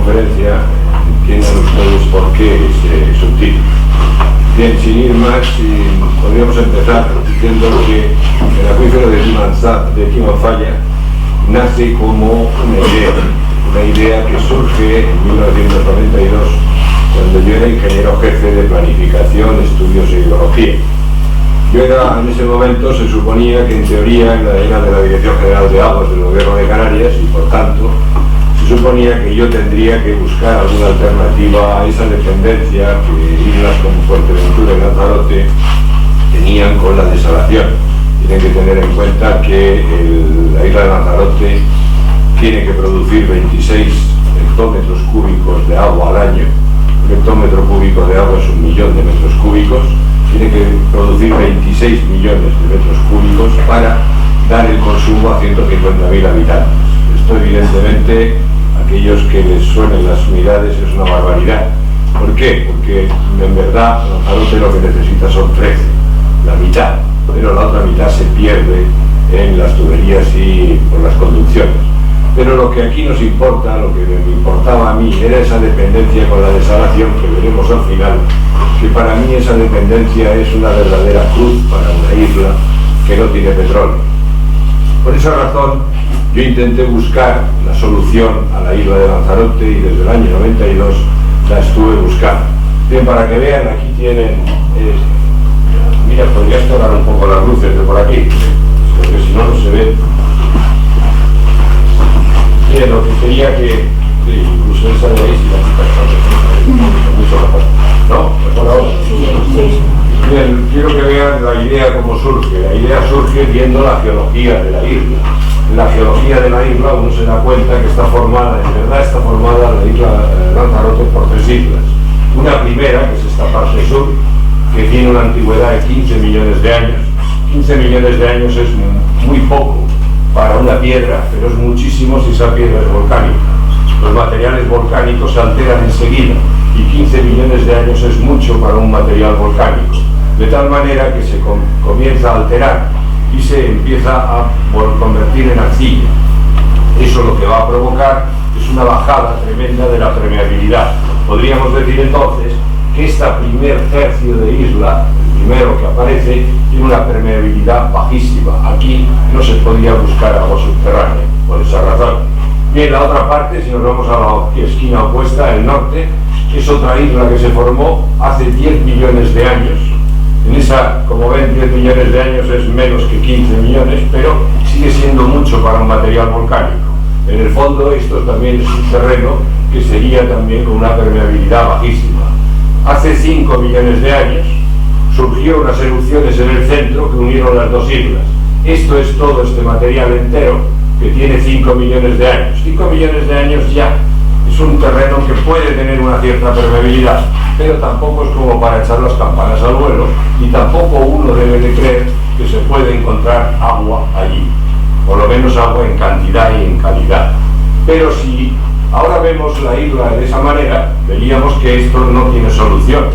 conferencia, entiendan ustedes por qué ese subtítulo. Bien, sin ir más, podríamos empezar diciendo que el acuífero de Timanfaya nace como una idea que surge en 1992, cuando yo era ingeniero jefe de planificación, estudios e hidrología. En ese momento se suponía que en teoría era de la Dirección General de Aguas del Gobierno de Canarias y por tanto se suponía que yo tendría que buscar alguna alternativa a esa dependencia que islas como Fuerteventura y Lanzarote tenían con la desalación. Tienen que tener en cuenta que la isla de Lanzarote tiene que producir 26 hectómetros cúbicos de agua al año. Un hectómetro cúbico de agua es 1 millón de metros cúbicos. Tiene que producir 26 millones de metros cúbicos para dar el consumo a 150.000 habitantes. Esto evidentemente, a aquellos que les suenen las unidades, es una barbaridad. ¿Por qué? Porque en verdad Lanzarote lo que necesita son 13, la mitad, pero la otra mitad se pierde en las tuberías y por las conducciones. Pero lo que aquí nos importa, lo que me importaba a mí, era esa dependencia con la desalación, que veremos al final, que para mí esa dependencia es una verdadera cruz para una isla que no tiene petróleo. Por esa razón, yo intenté buscar la solución a la isla de Lanzarote y desde el año 92 la estuve buscando. Bien, para que vean, aquí tienen... mira, podrías tocar un poco las luces de por aquí, porque si no, no se ve. Bien, lo que quería que incluso esa de ahí, si la quitas, mucho mejor. ¿No? Mejor ahora. Bien, quiero que vean la idea cómo surge. La idea surge viendo la geología de la isla. En la geología de la isla uno se da cuenta que está formada, en verdad está formada la isla Lanzarote por 3 islas. Una primera, que es esta parte sur, que tiene una antigüedad de 15 millones de años. 15 millones de años es muy poco para una piedra, pero es muchísimo si esa piedra es volcánica. Los materiales volcánicos se alteran enseguida y 15 millones de años es mucho para un material volcánico, de tal manera que se comienza a alterar y se empieza a convertir en arcilla. Eso lo que va a provocar es una bajada tremenda de la permeabilidad. Podríamos decir entonces que esta primer tercio de isla, el primero que aparece, tiene una permeabilidad bajísima. Aquí no se podía buscar agua subterránea, por esa razón. Bien, la otra parte, si nos vamos a la esquina opuesta, el norte, es otra isla que se formó hace 10 millones de años. En esa, como ven, 10 millones de años es menos que 15 millones, pero sigue siendo mucho para un material volcánico. En el fondo, esto también es un terreno que sería también con una permeabilidad bajísima. Hace 5 millones de años surgieron unas erupciones en el centro que unieron las dos islas. Esto es todo este material entero que tiene 5 millones de años. 5 millones de años ya es un terreno que puede tener una cierta permeabilidad, pero tampoco es como para echar las campanas al vuelo y tampoco uno debe de creer que se puede encontrar agua allí, por lo menos agua en cantidad y en calidad. Pero si ahora vemos la isla de esa manera, veríamos que esto no tiene solución.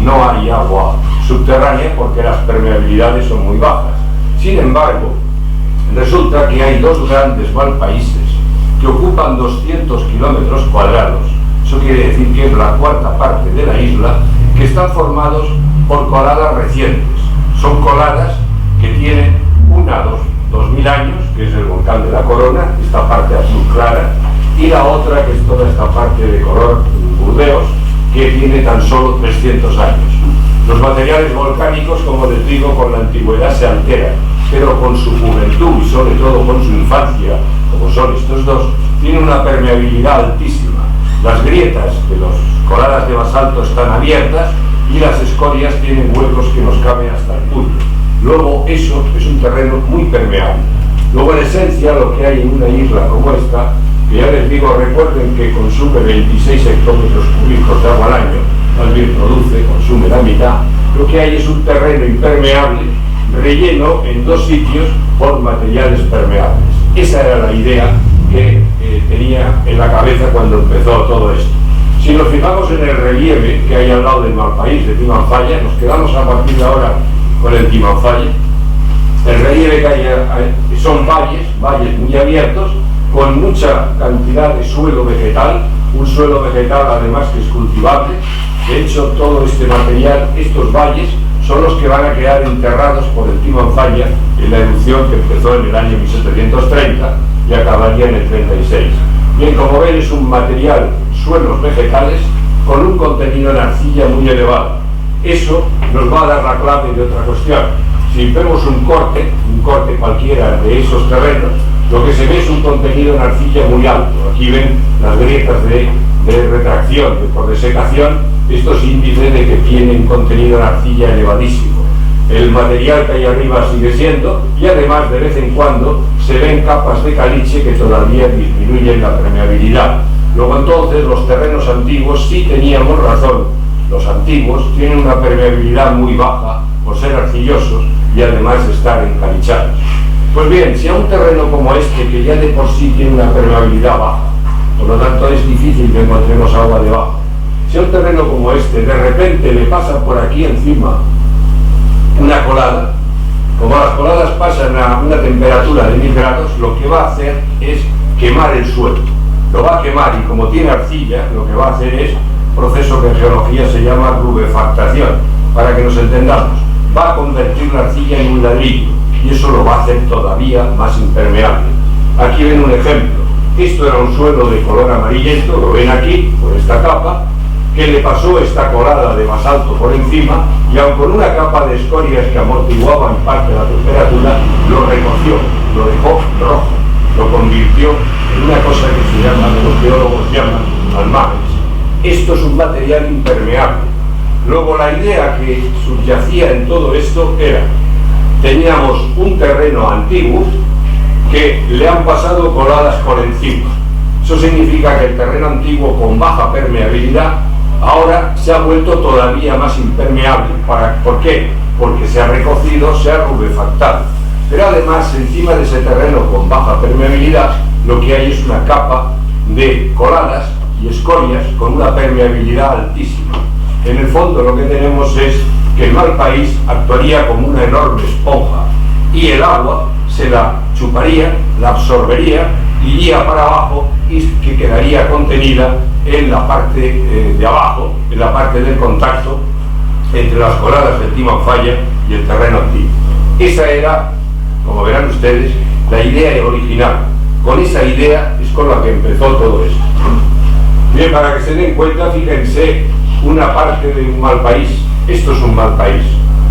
No hay agua subterránea porque las permeabilidades son muy bajas. Sin embargo, resulta que hay 2 grandes valpaíses que ocupan 200 kilómetros cuadrados. Eso quiere decir que es la 4ª parte de la isla, que están formados por coladas recientes. Son coladas que tienen una 2000 años, que es el volcán de la Corona, esta parte azul clara, y la otra, que es toda esta parte de color burdeos, que tiene tan solo 300 años. Los materiales volcánicos, como les digo, con la antigüedad se alteran, pero con su juventud y sobre todo con su infancia, como son estos dos, tienen una permeabilidad altísima. Las grietas de las coladas de basalto están abiertas y las escorias tienen huecos que nos caben hasta el puño. Luego eso es un terreno muy permeable. Luego en esencia lo que hay en una isla como esta, que ya les digo, recuerden que consume 26 hectómetros cúbicos de agua al año, más bien consume la mitad, lo que hay es un terreno impermeable relleno en 2 sitios por materiales permeables. Esa era la idea que tenía en la cabeza cuando empezó todo esto. Si nos fijamos en el relieve que hay al lado del Malpaís de Timanfaya, nos quedamos a partir de ahora con el Timanfaya. El relieve que hay son valles muy abiertos, con mucha cantidad de suelo vegetal, un suelo vegetal además que es cultivable. De hecho, todo este material, estos valles, son los que van a quedar enterrados por el Timan Faya en la erupción que empezó en el año 1730 y acabaría en el 36. Bien, como ven, es un material, suelos vegetales, con un contenido en arcilla muy elevado. Eso nos va a dar la clave de otra cuestión. Si vemos un corte cualquiera de esos terrenos, lo que se ve es un contenido en arcilla muy alto. Aquí ven las grietas de retracción, por desecación. Esto es índice de que tienen contenido en arcilla elevadísimo. El material que hay arriba sigue siendo, y además de vez en cuando se ven capas de caliche que todavía disminuyen la permeabilidad. Luego entonces los terrenos antiguos, sí teníamos razón, los antiguos tienen una permeabilidad muy baja por ser arcillosos y además de estar encalichados. Pues bien, si a un terreno como este, que ya de por sí tiene una permeabilidad baja, por lo tanto es difícil que encontremos agua debajo, si a un terreno como este de repente le pasa por aquí encima una colada, como las coladas pasan a una temperatura de 1000 grados, lo que va a hacer es quemar el suelo. Lo va a quemar, y como tiene arcilla, lo que va a hacer es un proceso que en geología se llama rubefactación. Para que nos entendamos, va a convertir la arcilla en un ladrillo, y eso lo va a hacer todavía más impermeable. Aquí ven un ejemplo. Esto era un suelo de color amarillento, lo ven aquí, por esta capa, que le pasó esta colada de basalto por encima, y aun con una capa de escorias que amortiguaban parte de la temperatura, lo recoció, lo dejó rojo, lo convirtió en una cosa que se llama, los geólogos llaman, almámenes. Esto es un material impermeable. Luego la idea que subyacía en todo esto era, teníamos un terreno antiguo que le han pasado coladas por encima. Eso significa que el terreno antiguo con baja permeabilidad ahora se ha vuelto todavía más impermeable. ¿Por qué? Porque se ha recocido, se ha rubefactado. Pero además, encima de ese terreno con baja permeabilidad, lo que hay es una capa de coladas y escorias con una permeabilidad altísima. En el fondo lo que tenemos es que el mal país actuaría como una enorme esponja, y el agua se la chuparía, la absorbería, iría para abajo y que quedaría contenida en la parte de abajo, en la parte del contacto entre las coladas del Timan Faya y el terreno antiguo. Esa era, como verán ustedes, la idea original. Con esa idea es con la que empezó todo esto. Bien, para que se den cuenta, fíjense, una parte de un mal país. Esto es un mal país.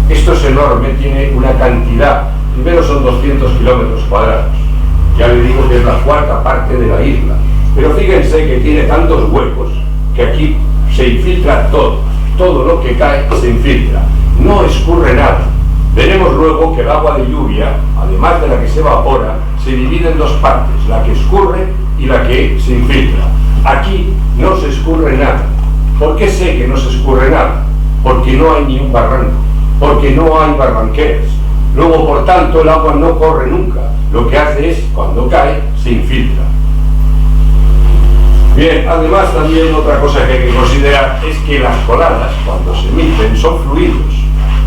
Esto es enorme, tiene una cantidad, primero son 200 kilómetros cuadrados. Ya le digo que es la cuarta parte de la isla. Pero fíjense que tiene tantos huecos que aquí se infiltra todo. Todo lo que cae se infiltra. No escurre nada. Veremos luego que el agua de lluvia, además de la que se evapora, se divide en dos partes, la que escurre y la que se infiltra. Aquí no se escurre nada. ¿Por qué sé que no se escurre nada? Porque no hay ni un barranco, porque no hay barranqueras. Luego, por tanto, el agua no corre nunca. Lo que hace es, cuando cae, se infiltra. Bien, además también otra cosa que hay que considerar es que las coladas, cuando se emiten, son fluidos.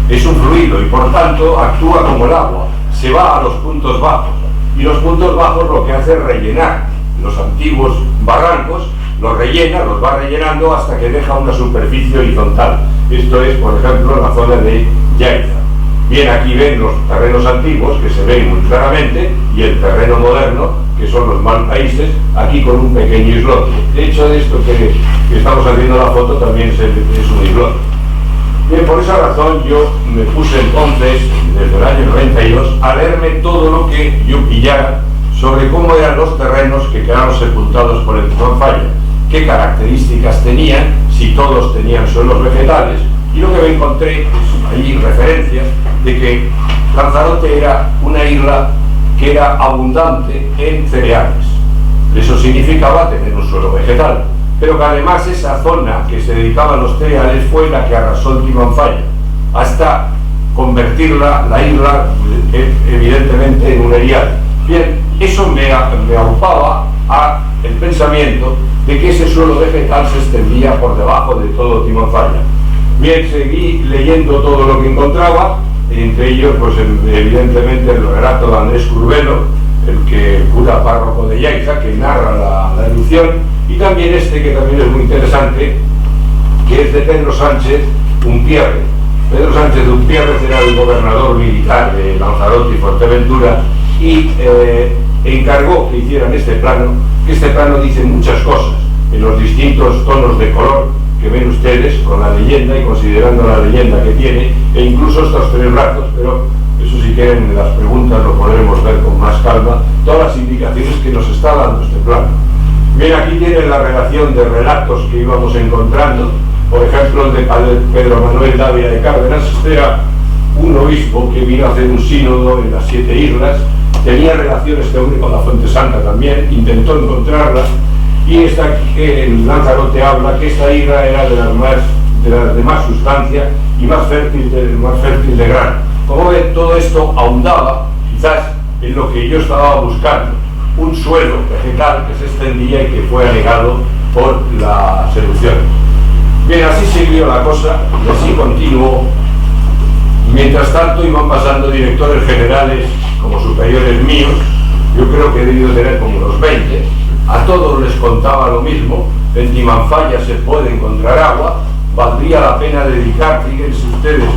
Es un fluido y por tanto actúa como el agua, se va a los puntos bajos. Y los puntos bajos lo que hace es rellenar los antiguos barrancos, los rellena, los va rellenando hasta que deja una superficie horizontal. Esto es, por ejemplo, la zona de Yaiza. Bien, aquí ven los terrenos antiguos que se ven muy claramente, y el terreno moderno, que son los mal países, aquí con un pequeño islote. De hecho, de esto que estamos haciendo la foto también es un islote. Bien, por esa razón yo me puse entonces, desde el año 92, a leerme todo lo que yo pillara sobre cómo eran los terrenos que quedaron sepultados por el Timan Faya, qué características tenían, si todos tenían suelos vegetales, y lo que me encontré es ahí referencias de que Lanzarote era una isla que era abundante en cereales. Eso significaba tener un suelo vegetal, pero que además esa zona que se dedicaba a los cereales fue la que arrasó el Timan Faya, hasta convertirla, la isla, evidentemente en un erial. Bien, eso me agrupaba a el pensamiento de que ese suelo vegetal se extendía por debajo de todo Timan Faya. Bien, seguí leyendo todo lo que encontraba, entre ellos, pues evidentemente el relato de Andrés Curbelo, el cura párroco de Yaiza, que narra la erupción, y también este, que también es muy interesante, que es de Pedro Sánchez Umpierre. Pedro Sánchez Umpierre era el gobernador militar de Lanzarote y Fuerteventura y encargó que hicieran este plano, que este plano dice muchas cosas en los distintos tonos de color que ven ustedes, con la leyenda y considerando la leyenda que tiene, e incluso estos tres brazos, pero eso si quieren en las preguntas lo podremos ver con más calma, todas las indicaciones que nos está dando este plano. Bien, aquí tienen la relación de relatos que íbamos encontrando, por ejemplo el de Pedro Manuel Dávila de Cárdenas. Este era un obispo que vino a hacer un sínodo en las 7 islas, tenía relación este hombre con la Fuente Santa también, intentó encontrarla, y en Lanzarote habla que esta isla era de las de más sustancia y más fértil de grano. Como ven, todo esto ahondaba quizás en lo que yo estaba buscando, un suelo vegetal que se extendía y que fue anegado por las erupciones. Bien, así siguió la cosa y así continuó. Mientras tanto iban pasando directores generales como superiores míos, yo creo que he debido tener como unos 20, a todos les contaba lo mismo: en Timanfaya se puede encontrar agua, valdría la pena dedicar, fíjense ustedes,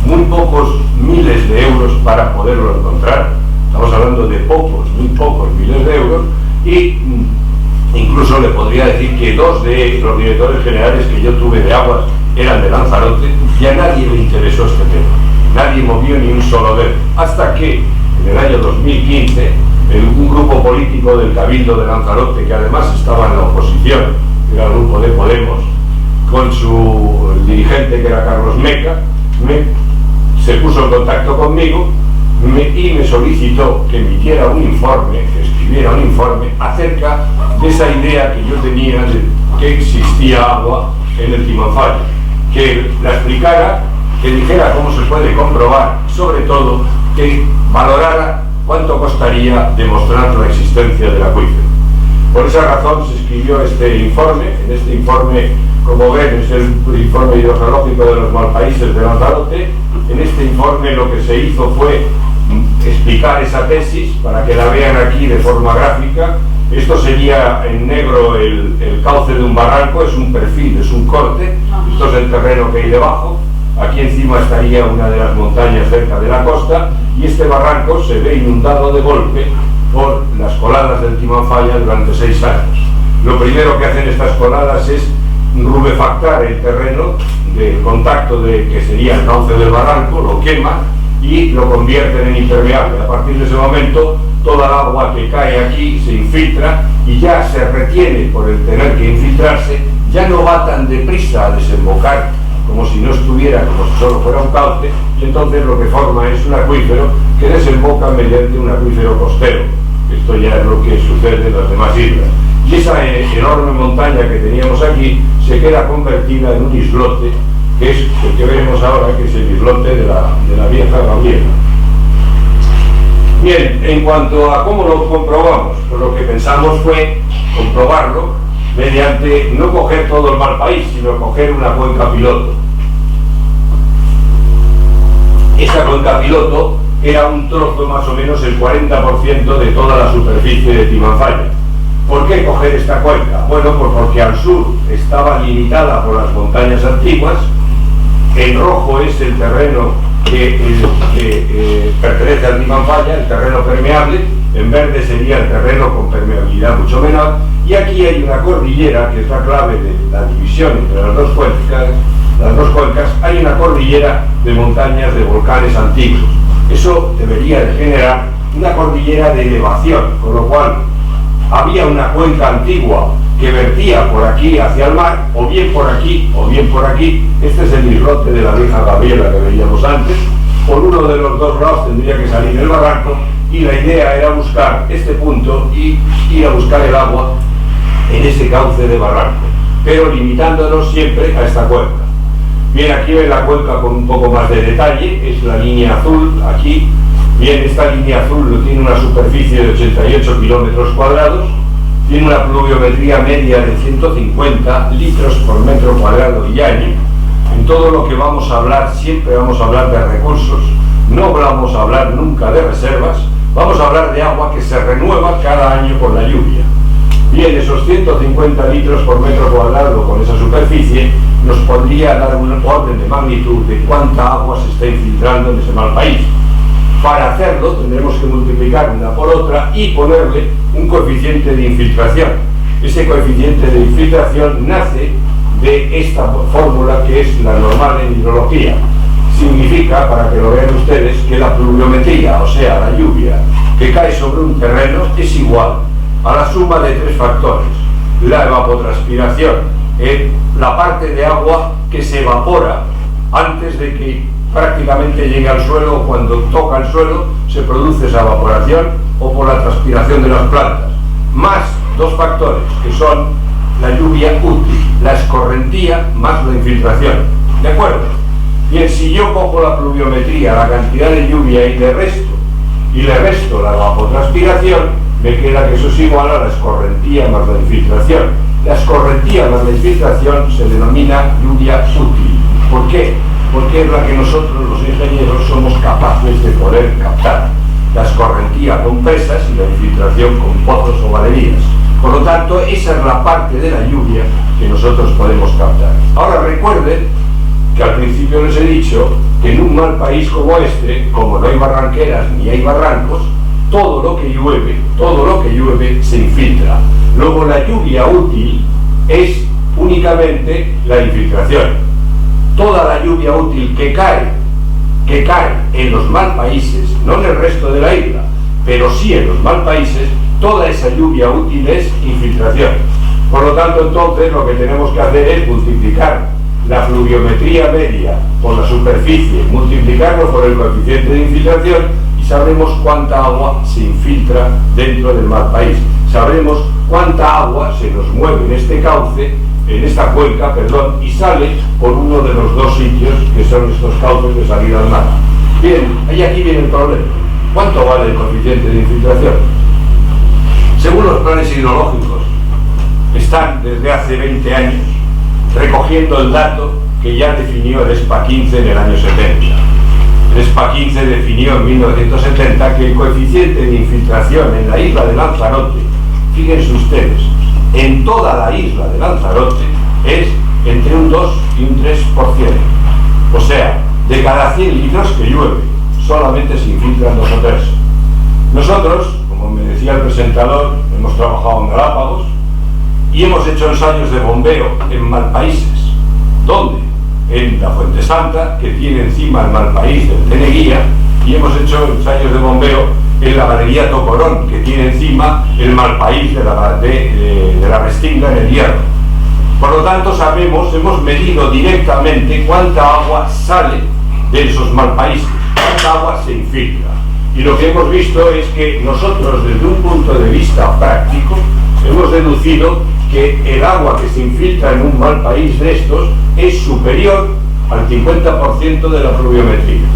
muy pocos miles de euros para poderlo encontrar, estamos hablando de muy pocos miles de euros, y incluso le podría decir que 2 de los directores generales que yo tuve de aguas eran de Lanzarote, y a nadie le interesó este tema, nadie movió ni un solo dedo, hasta que en el año 2015 un grupo político del Cabildo de Lanzarote, que además estaba en la oposición, era el grupo de Podemos, con su dirigente que era Carlos Meca, se puso en contacto conmigo y me solicitó que emitiera un informe, que escribiera un informe acerca de esa idea que yo tenía de que existía agua en el Timanfaya, que la explicara, que dijera cómo se puede comprobar, sobre todo que valorara cuánto costaría demostrar la existencia del acuífero. Por esa razón se escribió este informe. En este informe, como ven, es el informe hidrogeológico de los Malpaíses de Lanzarote. En este informe lo que se hizo fue explicar esa tesis para que la vean aquí de forma gráfica. Esto sería en negro el cauce de un barranco, es un perfil, es un corte. Esto es el terreno que hay debajo. Aquí encima estaría una de las montañas cerca de la costa, y este barranco se ve inundado de golpe por las coladas del Timanfaya durante 6 años. Lo primero que hacen estas coladas es rubefactar el terreno de contacto de que sería el cauce del barranco, lo queman y lo convierten en impermeable. A partir de ese momento toda el agua que cae aquí se infiltra y ya se retiene por el tener que infiltrarse, ya no va tan deprisa a desembocar como si no estuviera, como si solo fuera un cauce, y entonces lo que forma es un acuífero que desemboca mediante un acuífero costero. Esto ya es lo que sucede en las demás islas. Y esa enorme montaña que teníamos aquí se queda convertida en un islote, que es el que veremos ahora, que es el islote de la vieja Gabriela. Bien, en cuanto a cómo lo comprobamos, pues lo que pensamos fue comprobarlo mediante no coger todo el Malpaís, sino coger una cuenca piloto. Esa cuenca piloto era un trozo, más o menos el 40% de toda la superficie de Timanfaya. ¿Por qué coger esta cuenca? Bueno, pues porque al sur estaba limitada por las montañas antiguas. En rojo es el terreno que pertenece al Timanfaya, el terreno permeable. En verde sería el terreno con permeabilidad mucho menor, y aquí hay una cordillera que es la clave de la división entre las dos cuencas, hay una cordillera de montañas de volcanes antiguos. Eso debería de generar una cordillera de elevación, con lo cual había una cuenca antigua que vertía por aquí hacia el mar, o bien por aquí o bien por aquí. Este es el islote de la vieja Gabriela que veíamos antes. Por uno de los dos lados tendría que salir el barranco, y la idea era buscar este punto y ir a buscar el agua en ese cauce de barranco, pero limitándonos siempre a esta cuenca. Bien, aquí ven la cuenca con un poco más de detalle, es la línea azul aquí. Bien, esta línea azul tiene una superficie de 88 kilómetros cuadrados, tiene una pluviometría media de 150 litros por metro cuadrado y año. En todo lo que vamos a hablar siempre vamos a hablar de recursos, no vamos a hablar nunca de reservas, vamos a hablar de agua que se renueva cada año con la lluvia. Bien, esos 150 litros por metro cuadrado con esa superficie nos podría dar un orden de magnitud de cuánta agua se está infiltrando en ese mal país. Para hacerlo tendremos que multiplicar una por otra y ponerle un coeficiente de infiltración. Ese coeficiente de infiltración nace de esta fórmula que es la normal en hidrología. Significa, para que lo vean ustedes, que la pluviometría, o sea, la lluvia que cae sobre un terreno, es igual a la suma de tres factores: la evapotranspiración, la parte de agua que se evapora antes de que prácticamente llegue al suelo, o cuando toca el suelo se produce esa evaporación, o por la transpiración de las plantas, más dos factores que son la lluvia útil, la escorrentía más la infiltración. ¿De acuerdo? Bien, si yo cojo la pluviometría, la cantidad de lluvia y le resto la evapotranspiración, me queda que eso es igual a la escorrentía más la infiltración. La escorrentía más la infiltración se denomina lluvia útil. ¿Por qué? Porque es la que nosotros los ingenieros somos capaces de poder captar. La escorrentía con presas y la infiltración con pozos o galerías. Por lo tanto, esa es la parte de la lluvia que nosotros podemos captar. Ahora recuerden que al principio les he dicho que en un mal país como este, como no hay barranqueras ni hay barrancos, todo lo que llueve se infiltra. Luego la lluvia útil es únicamente la infiltración. Toda la lluvia útil que cae en los mal países, no en el resto de la isla, pero sí en los mal países, toda esa lluvia útil es infiltración. Por lo tanto, entonces lo que tenemos que hacer es multiplicar la pluviometría media por la superficie, multiplicarlo por el coeficiente de infiltración y sabremos cuánta agua se infiltra dentro del mal país. Sabremos cuánta agua se nos mueve en este cauce, en esta cuenca, y sale por uno de los dos sitios que son estos cauces de salida al mar. Bien, y aquí viene el problema. ¿Cuánto vale el coeficiente de infiltración? Según los planes hidrológicos, están desde hace 20 años recogiendo el dato que ya definió el ESPA 15 en el año 70. El ESPA 15 definió en 1970 que el coeficiente de infiltración en la isla de Lanzarote, fíjense ustedes, en toda la isla de Lanzarote es entre un 2 y un 3%. O sea, de cada 100 litros que llueve, solamente se infiltran 2 o 3. Nosotros, como me decía el presentador, hemos trabajado en Galápagos y hemos hecho ensayos de bombeo en malpaíses. ¿Dónde? En la Fuente Santa, que tiene encima el malpaís del Teneguía, y hemos hecho ensayos de bombeo en la galería Tocorón, que tiene encima el malpaís de la Restinga en el Hierro. Por lo tanto, hemos medido directamente cuánta agua sale de esos malpaíses, cuánta agua se infiltra. Y lo que hemos visto es que nosotros, desde un punto de vista práctico, hemos deducido que el agua que se infiltra en un mal país de estos es superior al 50% de la pluviometría.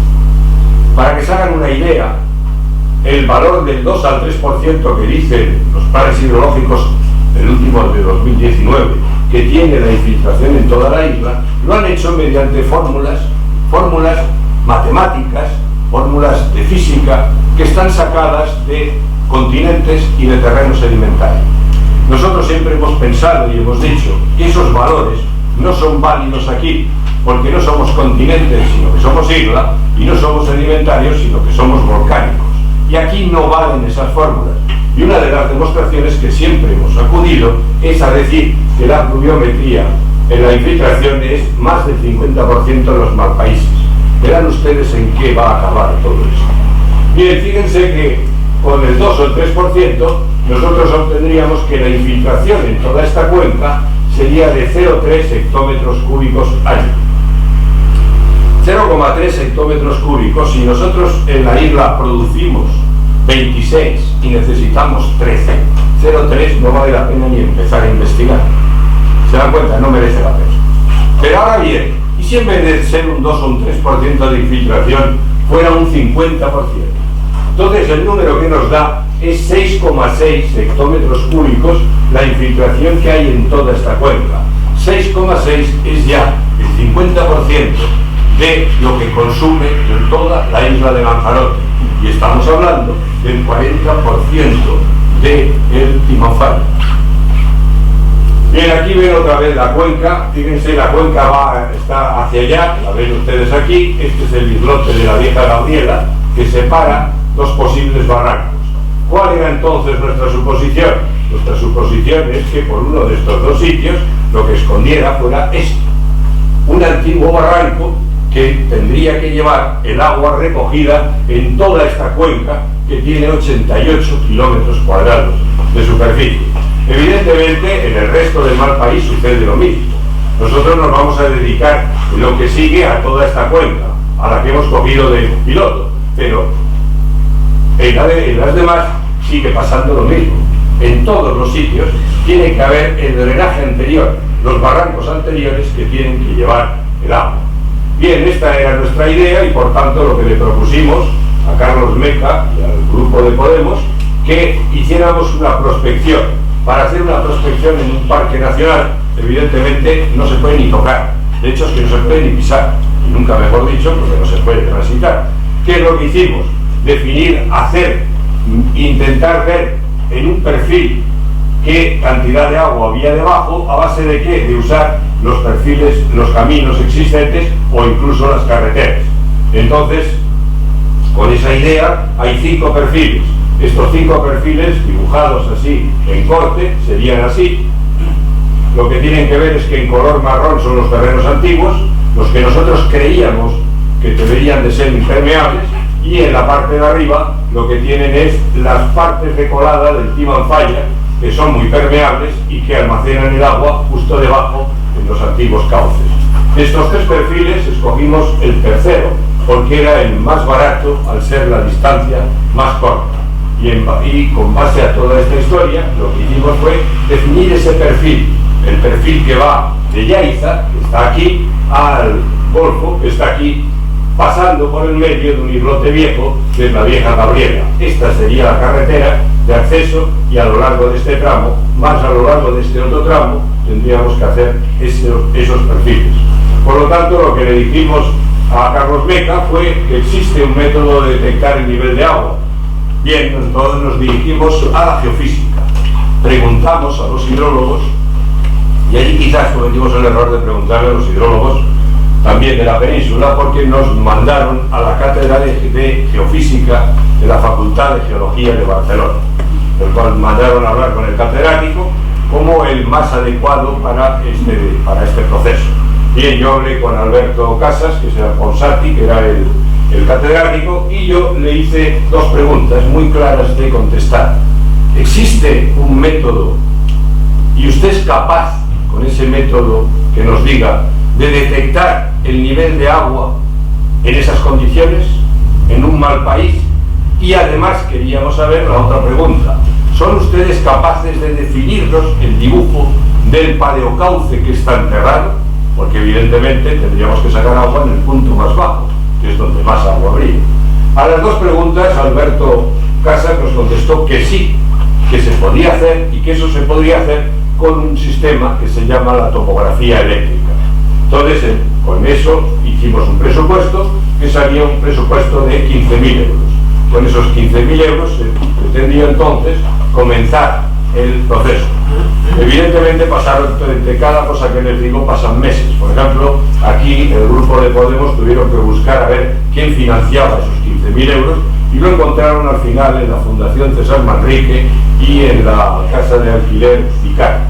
Para que se hagan una idea, el valor del 2 al 3% que dicen los planes hidrológicos, el último de 2019, que tiene la infiltración en toda la isla, lo han hecho mediante fórmulas matemáticas, fórmulas de física, que están sacadas de continentes y de terrenos sedimentarios. Nosotros siempre hemos pensado y hemos dicho que esos valores no son válidos aquí, porque no somos continentes, sino que somos isla, y no somos sedimentarios, sino que somos volcánicos. Y aquí no valen esas fórmulas. Y una de las demostraciones que siempre hemos acudido es a decir que la pluviometría en la infiltración es más del 50% en los malpaíses. Verán ustedes en qué va a acabar todo esto. Bien, fíjense que con el 2 o el 3% nosotros obtendríamos que la infiltración en toda esta cuenca sería de 0,3 hectómetros cúbicos año. 0,3 hectómetros cúbicos, si nosotros en la isla producimos 26 y necesitamos 13, 0,3 no vale la pena ni empezar a investigar. ¿Se dan cuenta? No merece la pena. Pero ahora bien, ¿y si en vez de ser un 2 o un 3% de infiltración fuera un 50%? Entonces el número que nos da es 6,6 hectómetros cúbicos la infiltración que hay en toda esta cuenca. 6,6 es ya el 50% de lo que consume en toda la isla de Lanzarote. Y estamos hablando del 40% del Timanfaya. Bien, aquí ven otra vez la cuenca. Fíjense, la cuenca está hacia allá, la ven ustedes aquí. Este es el islote de la vieja Gabriela, que separa dos posibles barrancos. ¿Cuál era entonces nuestra suposición? Nuestra suposición es que por uno de estos dos sitios lo que escondiera fuera esto, un antiguo barranco que tendría que llevar el agua recogida en toda esta cuenca, que tiene 88 kilómetros cuadrados de superficie. Evidentemente, en el resto del mal país sucede lo mismo. Nosotros nos vamos a dedicar en lo que sigue a toda esta cuenca, a la que hemos cogido de piloto, pero en las demás sigue pasando lo mismo. En todos los sitios tiene que haber el drenaje anterior, los barrancos anteriores que tienen que llevar el agua. Bien, esta era nuestra idea y por tanto lo que le propusimos a Carlos Meca y al grupo de Podemos, que hiciéramos una prospección. Para hacer una prospección en un parque nacional, evidentemente no se puede ni tocar. De hecho, es que no se puede ni pisar, y nunca mejor dicho, porque no se puede transitar. ¿Qué es lo que hicimos? Definir, hacer, intentar ver en un perfil qué cantidad de agua había debajo, a base de qué, de usar los perfiles, los caminos existentes o incluso las carreteras. Entonces, con esa idea hay 5 perfiles. Estos 5 perfiles dibujados así en corte serían así. Lo que tienen que ver es que en color marrón son los terrenos antiguos, los que nosotros creíamos que deberían de ser impermeables, y en la parte de arriba lo que tienen es las partes de colada del Timanfaya, que son muy permeables y que almacenan el agua justo debajo en los antiguos cauces. De estos 3 perfiles escogimos el tercero, porque era el más barato al ser la distancia más corta. Y con base a toda esta historia, lo que hicimos fue definir ese perfil, el perfil que va de Yaiza, que está aquí, al Golfo, que está aquí, pasando por el medio de un islote viejo, que es la vieja Gabriela. Esta sería la carretera de acceso, y a lo largo de este tramo, más a lo largo de este otro tramo, tendríamos que hacer esos perfiles. Por lo tanto, lo que le dijimos a Carlos Meca fue que existe un método de detectar el nivel de agua. Bien, entonces nos dirigimos a la geofísica. Preguntamos a los hidrólogos, y allí quizás cometimos el error de preguntarle a los hidrólogos también de la península, porque nos mandaron a la cátedra de geofísica de la Facultad de Geología de Barcelona, el cual mandaron a hablar con el catedrático como el más adecuado para este proceso. Bien, yo hablé con Alberto Casas, que es el Ponsati, que era el catedrático, y yo le hice 2 preguntas muy claras de contestar. ¿Existe un método y usted es capaz, con ese método, que nos diga, de detectar el nivel de agua en esas condiciones, en un mal país? Y además queríamos saber la otra pregunta: ¿son ustedes capaces de definirnos el dibujo del paleocauce que está enterrado? Porque evidentemente tendríamos que sacar agua en el punto más bajo, que es donde más agua habría. A las 2 preguntas, Alberto Casas nos contestó que sí, que se podía hacer, y que eso se podría hacer con un sistema que se llama la topografía eléctrica. Entonces, con eso hicimos un presupuesto, que salía un presupuesto de 15.000 euros. Con esos 15.000 euros se pretendía entonces comenzar el proceso. Evidentemente pasaron, entre cada cosa que les digo, pasan meses. Por ejemplo, aquí el grupo de Podemos tuvieron que buscar a ver quién financiaba esos 15.000 euros, y lo encontraron al final en la Fundación César Manrique y en la casa de alquiler Cicar.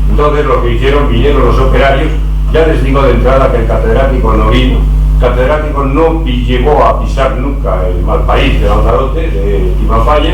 Entonces lo que hicieron, vinieron los operarios. Ya les digo de entrada que el catedrático no vino. El catedrático no llegó a pisar nunca el mal país de Lanzarote, de Timanfaya,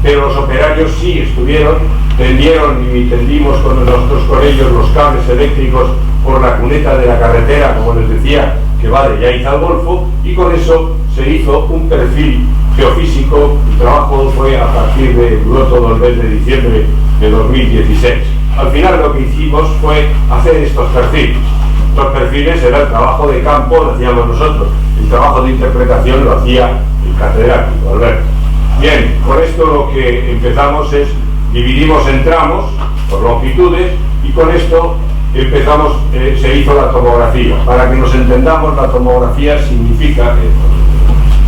pero los operarios sí estuvieron, tendieron y tendimos nosotros con ellos los cables eléctricos por la cuneta de la carretera, como les decía, que va de Yaiza al Golfo, y con eso se hizo un perfil geofísico. El trabajo fue a partir duró todo el mes de diciembre de 2016. Al final lo que hicimos fue hacer estos perfiles. Estos perfiles era el trabajo de campo, lo hacíamos nosotros. El trabajo de interpretación lo hacía el catedrático, Alberto. Bien, con esto lo que empezamos es, dividimos en tramos por longitudes, y con esto empezamos, se hizo la tomografía. Para que nos entendamos, la tomografía significa,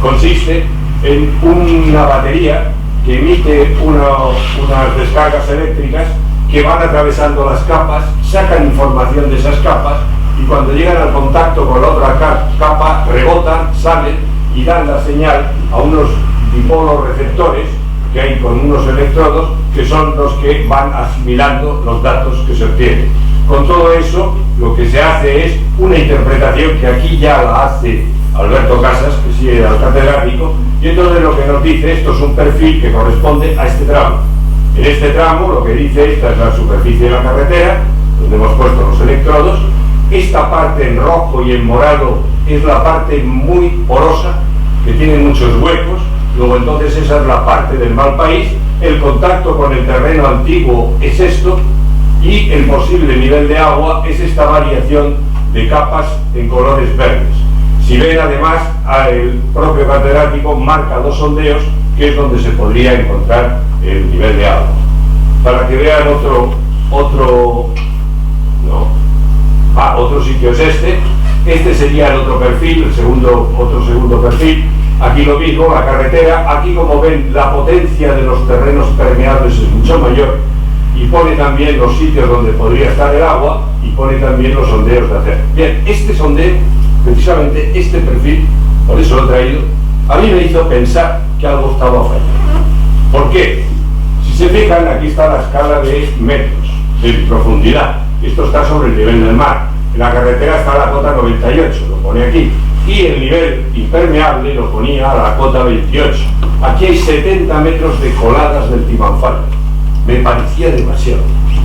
consiste en una batería que emite unas descargas eléctricas que van atravesando las capas, sacan información de esas capas y cuando llegan al contacto con la otra capa rebotan, salen y dan la señal a unos dipolos receptores que hay con unos electrodos que son los que van asimilando los datos que se obtienen. Con todo eso, lo que se hace es una interpretación que aquí ya la hace Alberto Casas, que sí era el catedrático, y entonces lo que nos dice, esto es un perfil que corresponde a este tramo. En este tramo lo que dice, esta es la superficie de la carretera, donde hemos puesto los electrodos, esta parte en rojo y en morado es la parte muy porosa, que tiene muchos huecos. Luego entonces esa es la parte del mal país, el contacto con el terreno antiguo es esto, y el posible nivel de agua es esta variación de capas en colores verdes. Si ven además, el propio catedrático marca dos sondeos, que es donde se podría encontrar el nivel de agua. Para que vean otro sitio es este sería el otro perfil, otro segundo perfil. Aquí lo mismo, la carretera, aquí como ven la potencia de los terrenos permeables es mucho mayor y pone también los sitios donde podría estar el agua y pone también los sondeos de hacer. Bien, este sondeo, precisamente este perfil, por eso lo he traído, a mí me hizo pensar que algo estaba fallando. ¿Por qué? Si se fijan, aquí está la escala de metros, de profundidad. Esto está sobre el nivel del mar. En la carretera está la cota 98, lo pone aquí. Y el nivel impermeable lo ponía a la cota 28. Aquí hay 70 metros de coladas del Timanfaya. Me parecía demasiado,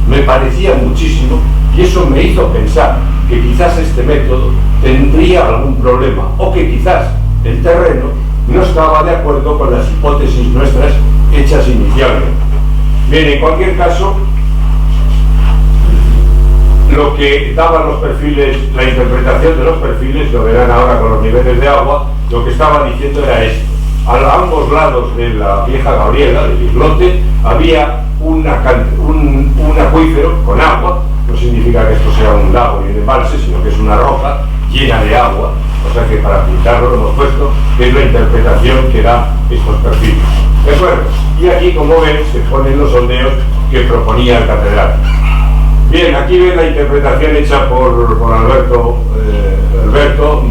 me parecía muchísimo, y eso me hizo pensar que quizás este método tendría algún problema, o que quizás el terreno no estaba de acuerdo con las hipótesis nuestras hechas inicialmente. Bien, en cualquier caso, lo que daban los perfiles, la interpretación de los perfiles, lo verán ahora con los niveles de agua, lo que estaba diciendo era esto. A ambos lados de la vieja Gabriela, del islote, había un acuífero con agua. No significa que esto sea un lago ni un embalse, sino que es una roca llena de agua, o sea que para pintarlo lo hemos puesto, que es la interpretación que da estos perfiles. ¿De acuerdo? Y aquí, como ven, se ponen los sondeos que proponía el catedrático. Bien, aquí ven la interpretación hecha por Alberto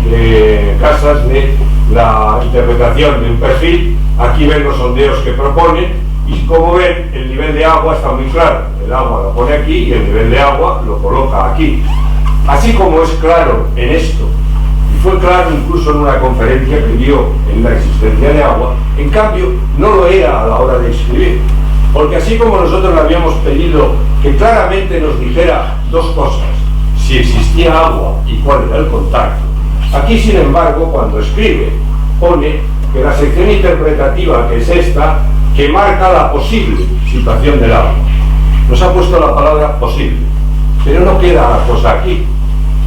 de Casas de la interpretación de un perfil. Aquí ven los sondeos que propone y como ven el nivel de agua está muy claro. El agua lo pone aquí y el nivel de agua lo coloca aquí. Así como es claro en esto, y fue claro incluso en una conferencia que dio en la existencia de agua, en cambio no lo era a la hora de escribir. Porque así como nosotros le habíamos pedido que claramente nos dijera dos cosas, si existía agua y cuál era el contacto, aquí sin embargo cuando escribe pone que la sección interpretativa, que es esta, que marca la posible situación del agua. Nos ha puesto la palabra posible, pero no queda la cosa aquí.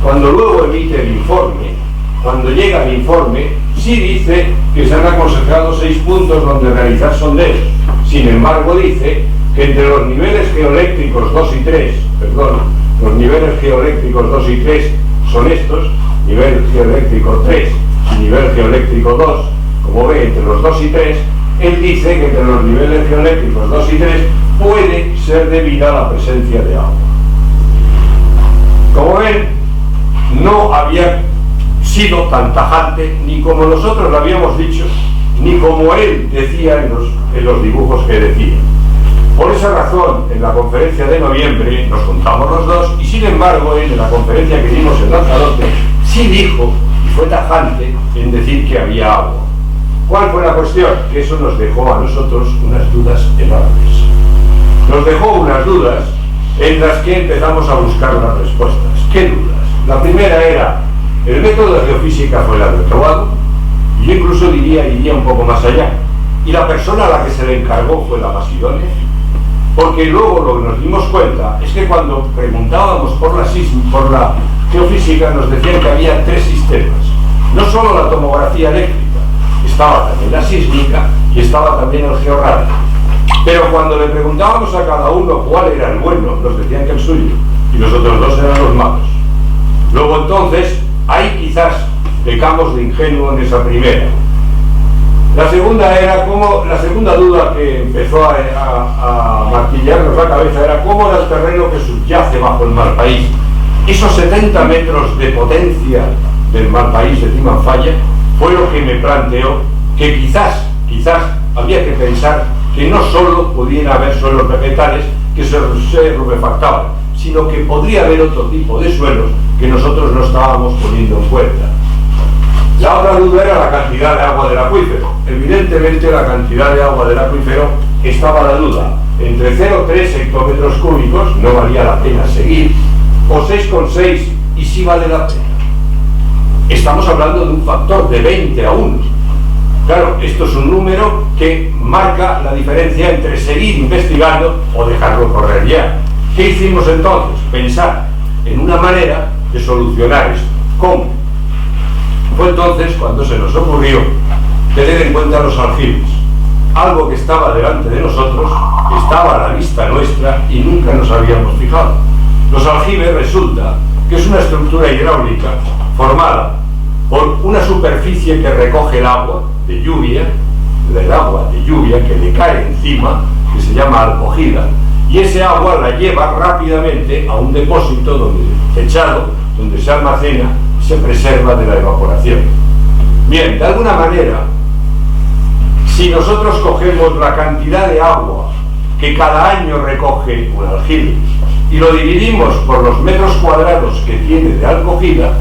Cuando luego emite el informe, cuando llega el informe, sí dice que se han aconsejado 6 puntos donde realizar sondeos. Sin embargo, dice que entre los niveles geoeléctricos 2 y 3, los niveles geoeléctricos 2 y 3 son estos, nivel geoeléctrico 3 y nivel geoeléctrico 2, como ve, entre los 2 y 3, él dice que entre los niveles geoeléctricos 2 y 3 puede ser debida a la presencia de agua. Como ven, no había sido tan tajante ni como nosotros lo habíamos dicho, ni como él decía en los dibujos que decía. Por esa razón, en la conferencia de noviembre nos juntamos los dos y sin embargo él, en la conferencia que dimos en Lanzarote, sí dijo y fue tajante en decir que había agua. ¿Cuál fue la cuestión? Que eso nos dejó a nosotros unas dudas enormes. Nos dejó unas dudas en las que empezamos a buscar las respuestas. ¿Qué dudas? La primera era, el método de geofísica fue el adecuado, y yo incluso iría un poco más allá. Y la persona a la que se le encargó fue la más idónea. Porque luego lo que nos dimos cuenta es que cuando preguntábamos por la geofísica nos decían que había 3 sistemas. No solo la tomografía eléctrica, estaba también la sísmica y estaba también el georradio. Pero cuando le preguntábamos a cada uno cuál era el bueno, nos decían que el suyo, y los otros 2 eran los malos. Luego entonces, ahí quizás pecamos de ingenuo en esa primera. La segunda duda que empezó a martillarnos la cabeza era cómo era el terreno que subyace bajo el Malpaís. Esos 70 metros de potencia del Malpaís de Timanfaya fue lo que me planteó que quizás había que pensar que no solo pudiera haber suelos vegetales que se rubefactaban, sino que podría haber otro tipo de suelos que nosotros no estábamos poniendo en cuenta. La otra duda era la cantidad de agua del acuífero. Evidentemente la cantidad de agua del acuífero estaba la duda. Entre 0,3 hectómetros cúbicos no valía la pena seguir, o 6,6 y sí vale la pena. Estamos hablando de un factor de 20 a 1. Claro, esto es un número que marca la diferencia entre seguir investigando o dejarlo correr ya. ¿Qué hicimos entonces? Pensar en una manera de solucionar esto. ¿Cómo? Fue entonces cuando se nos ocurrió tener en cuenta los aljibes, algo que estaba delante de nosotros, que estaba a la vista nuestra y nunca nos habíamos fijado. Los aljibes resulta que es una estructura hidráulica formada por una superficie que recoge el agua de lluvia, del agua de lluvia que le cae encima, que se llama alcogida, y ese agua la lleva rápidamente a un depósito techado, donde se almacena, se preserva de la evaporación. Bien, de alguna manera, si nosotros cogemos la cantidad de agua que cada año recoge un aljibe y lo dividimos por los metros cuadrados que tiene de alcogida,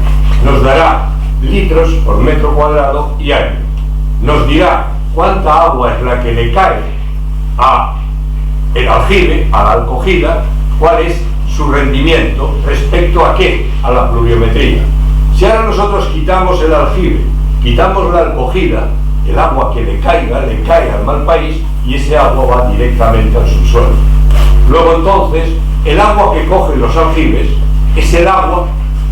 nos dará litros por metro cuadrado y año. Nos dirá cuánta agua es la que le cae a el aljibe, a la alcogida, cuál es su rendimiento respecto a qué, a la pluviometría. Si ahora nosotros quitamos el aljibe, quitamos la alcogida, el agua que le cae al Malpaís y ese agua va directamente al subsuelo. Luego entonces, el agua que cogen los aljibes es el agua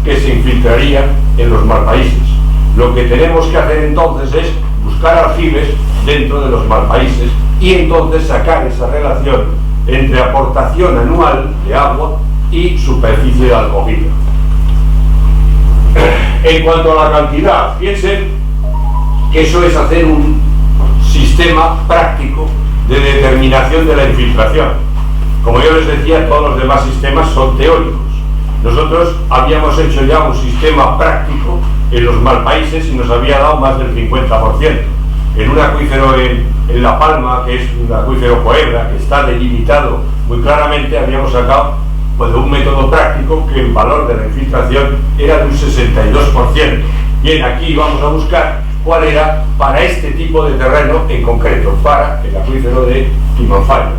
que se infiltraría en los Malpaíses. Lo que tenemos que hacer entonces es buscar aljibes dentro de los Malpaíses y entonces sacar esa relación entre aportación anual de agua y superficie de alcogida. En cuanto a la cantidad, piensen que eso es hacer un sistema práctico de determinación de la infiltración. Como yo les decía, todos los demás sistemas son teóricos. Nosotros habíamos hecho ya un sistema práctico en los Malpaíses y nos había dado más del 50%. En un acuífero en La Palma, que es un acuífero Coebra, que está delimitado muy claramente, habíamos sacado de un método práctico que el valor de la infiltración era de un 62%. Bien, aquí vamos a buscar cuál era para este tipo de terreno en concreto, para el acuífero de Timanfaya.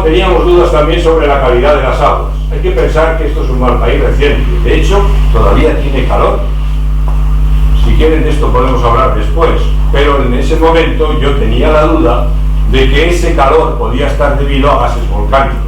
Teníamos dudas también sobre la calidad de las aguas. Hay que pensar que esto es un Malpaís reciente, de hecho todavía tiene calor. Si quieren de esto podemos hablar después, pero en ese momento yo tenía la duda de que ese calor podía estar debido a gases volcánicos.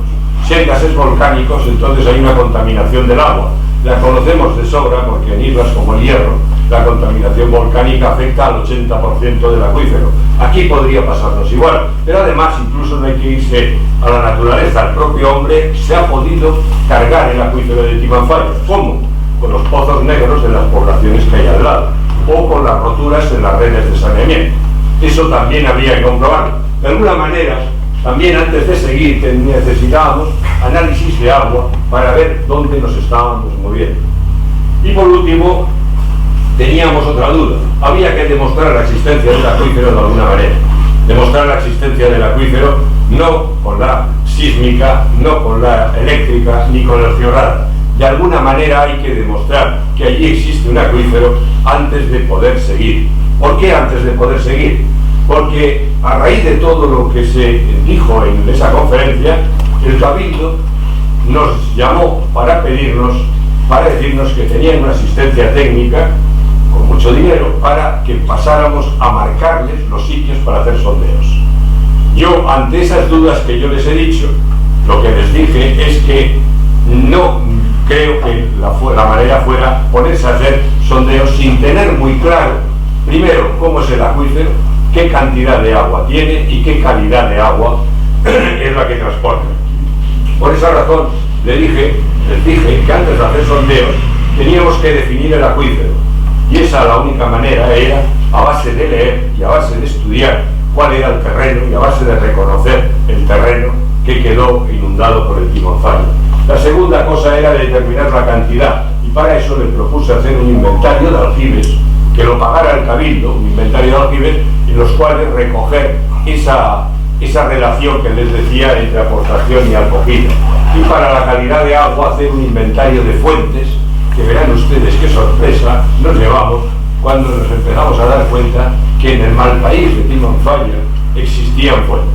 Si hay gases volcánicos, entonces hay una contaminación del agua. La conocemos de sobra porque en islas como el Hierro la contaminación volcánica afecta al 80% del acuífero. Aquí podría pasarnos igual, pero además incluso no hay que irse a la naturaleza. El propio hombre se ha podido cargar el acuífero de Timanfaya. ¿Cómo? Con los pozos negros en las poblaciones que hay al lado o con las roturas en las redes de saneamiento. Eso también habría que comprobarlo. De alguna manera, también antes de seguir necesitábamos análisis de agua para ver dónde nos estábamos moviendo. Y por último, teníamos otra duda. Había que demostrar la existencia del acuífero de alguna manera. Demostrar la existencia del acuífero no con la sísmica, no con la eléctrica, ni con el georradar. De alguna manera hay que demostrar que allí existe un acuífero antes de poder seguir. ¿Por qué antes de poder seguir? Porque a raíz de todo lo que se dijo en esa conferencia, el Cabildo nos llamó para decirnos que tenían una asistencia técnica con mucho dinero para que pasáramos a marcarles los sitios para hacer sondeos. Yo, ante esas dudas que yo les he dicho, lo que les dije es que no creo que la manera fuera ponerse a hacer sondeos sin tener muy claro, primero, cómo es el acuífero, qué cantidad de agua tiene y qué calidad de agua es la que transporta. Por esa razón les dije que antes de hacer sondeos teníamos que definir el acuífero. Y esa la única manera era a base de leer y a base de estudiar cuál era el terreno y a base de reconocer el terreno que quedó inundado por el timón falla. La segunda cosa era determinar la cantidad, y para eso le propuse hacer un inventario de aljibes, que lo pagara el Cabildo, un inventario de aljibes, en los cuales recoger esa relación que les decía entre aportación y acogida. Y para la calidad de agua hacer un inventario de fuentes, que verán ustedes qué sorpresa nos llevamos cuando nos empezamos a dar cuenta que en el mal país de Timón Falla existían fuentes.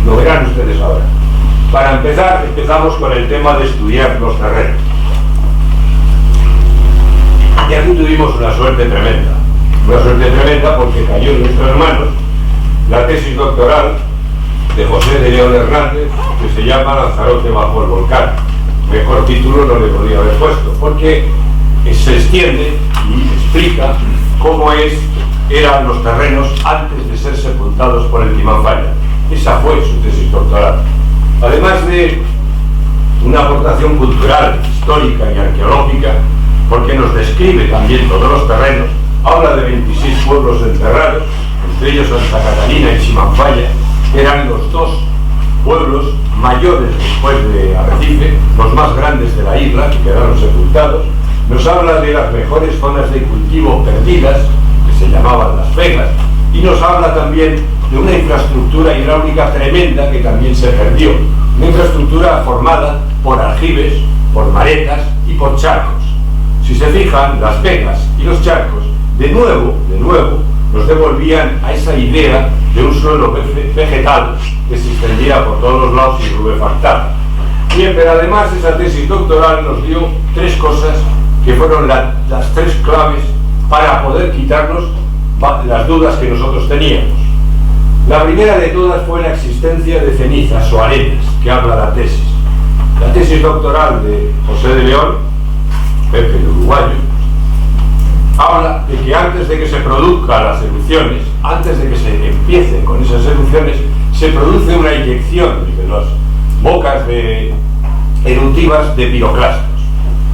Lo verán ustedes ahora. Para empezar, empezamos con el tema de estudiar los terrenos. Y aquí tuvimos una suerte tremenda porque cayó en nuestras manos la tesis doctoral de José de León Hernández, que se llama Lanzarote bajo el volcán. Mejor título no le podría haber puesto, porque se extiende y explica cómo eran los terrenos antes de ser sepultados por el timón falla. Esa fue su tesis doctoral. Además de una aportación cultural, histórica y arqueológica, porque nos describe también todos los terrenos, habla de 26 pueblos enterrados, entre ellos Santa Catalina y Chimanfaya, que eran los dos pueblos mayores después de Arrecife, los más grandes de la isla, que quedaron sepultados. Nos habla de las mejores zonas de cultivo perdidas, que se llamaban Las Vegas, y nos habla también de una infraestructura hidráulica tremenda que también se perdió, una infraestructura formada por aljibes, por maretas y por charcos. Si se fijan, Las Vegas y los charcos, de nuevo, nos devolvían a esa idea de un suelo vegetal que se extendía por todos los lados y rubefactado. Bien, pero además esa tesis doctoral nos dio tres cosas que fueron las tres claves para poder quitarnos las dudas que nosotros teníamos. La primera de todas fue la existencia de cenizas o arenas, que habla la tesis. La tesis doctoral de José de León, Pepe el uruguayo, habla de que antes de que se produzcan las erupciones, antes de que se empiece con esas erupciones, se produce una inyección de las bocas eruptivas de piroclastos.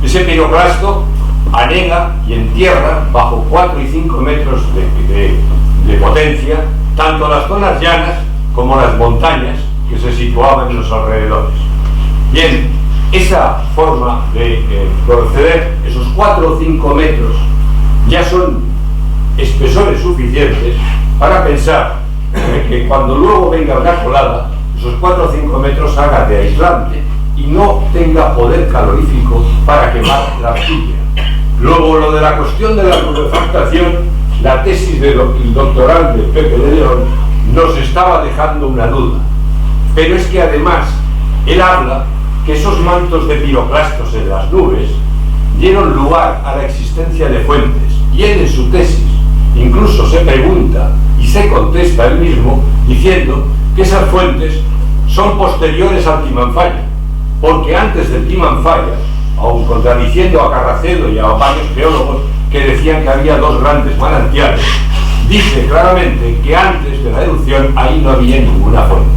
Ese piroclasto anega y entierra bajo 4 y 5 metros de potencia tanto las zonas llanas como las montañas que se situaban en los alrededores. Bien, esa forma de proceder, esos 4 o 5 metros, ya son espesores suficientes para pensar que cuando luego venga una colada, esos 4 o 5 metros haga de aislante y no tenga poder calorífico para quemar la arcilla. Luego, lo de la cuestión de la rubefactación, la tesis doctoral de Pepe de León nos estaba dejando una duda. Pero es que además, él habla que esos mantos de piroclastos en las nubes dieron lugar a la existencia de fuentes. Y él en su tesis incluso se pregunta y se contesta él mismo diciendo que esas fuentes son posteriores al timón falla, porque antes del timón falla, aun contradiciendo a Carracedo y a varios geólogos que decían que había dos grandes manantiales, dice claramente que antes de la erupción ahí no había ninguna fuente.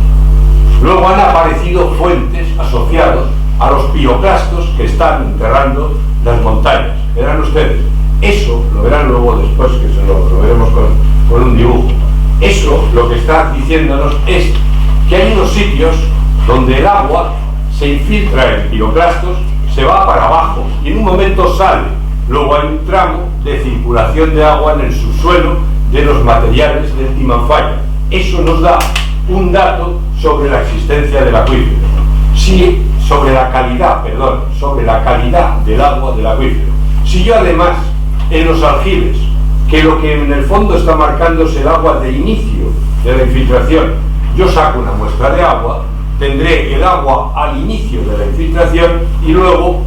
Luego han aparecido fuentes asociadas a los piroclastos que están enterrando las montañas. Verán ustedes, eso lo verán luego después, que lo veremos con un dibujo. Eso lo que está diciéndonos es que hay unos sitios donde el agua se infiltra en piroclastos, se va para abajo y en un momento sale. Luego hay un tramo de circulación de agua en el subsuelo de los materiales del timón falla. Eso nos da un dato sobre la existencia del acuífero. Sí, sobre la calidad del agua del acuífero. Si yo además en los aljibes, que lo que en el fondo está marcando es el agua de inicio de la infiltración, yo saco una muestra de agua, tendré el agua al inicio de la infiltración y luego,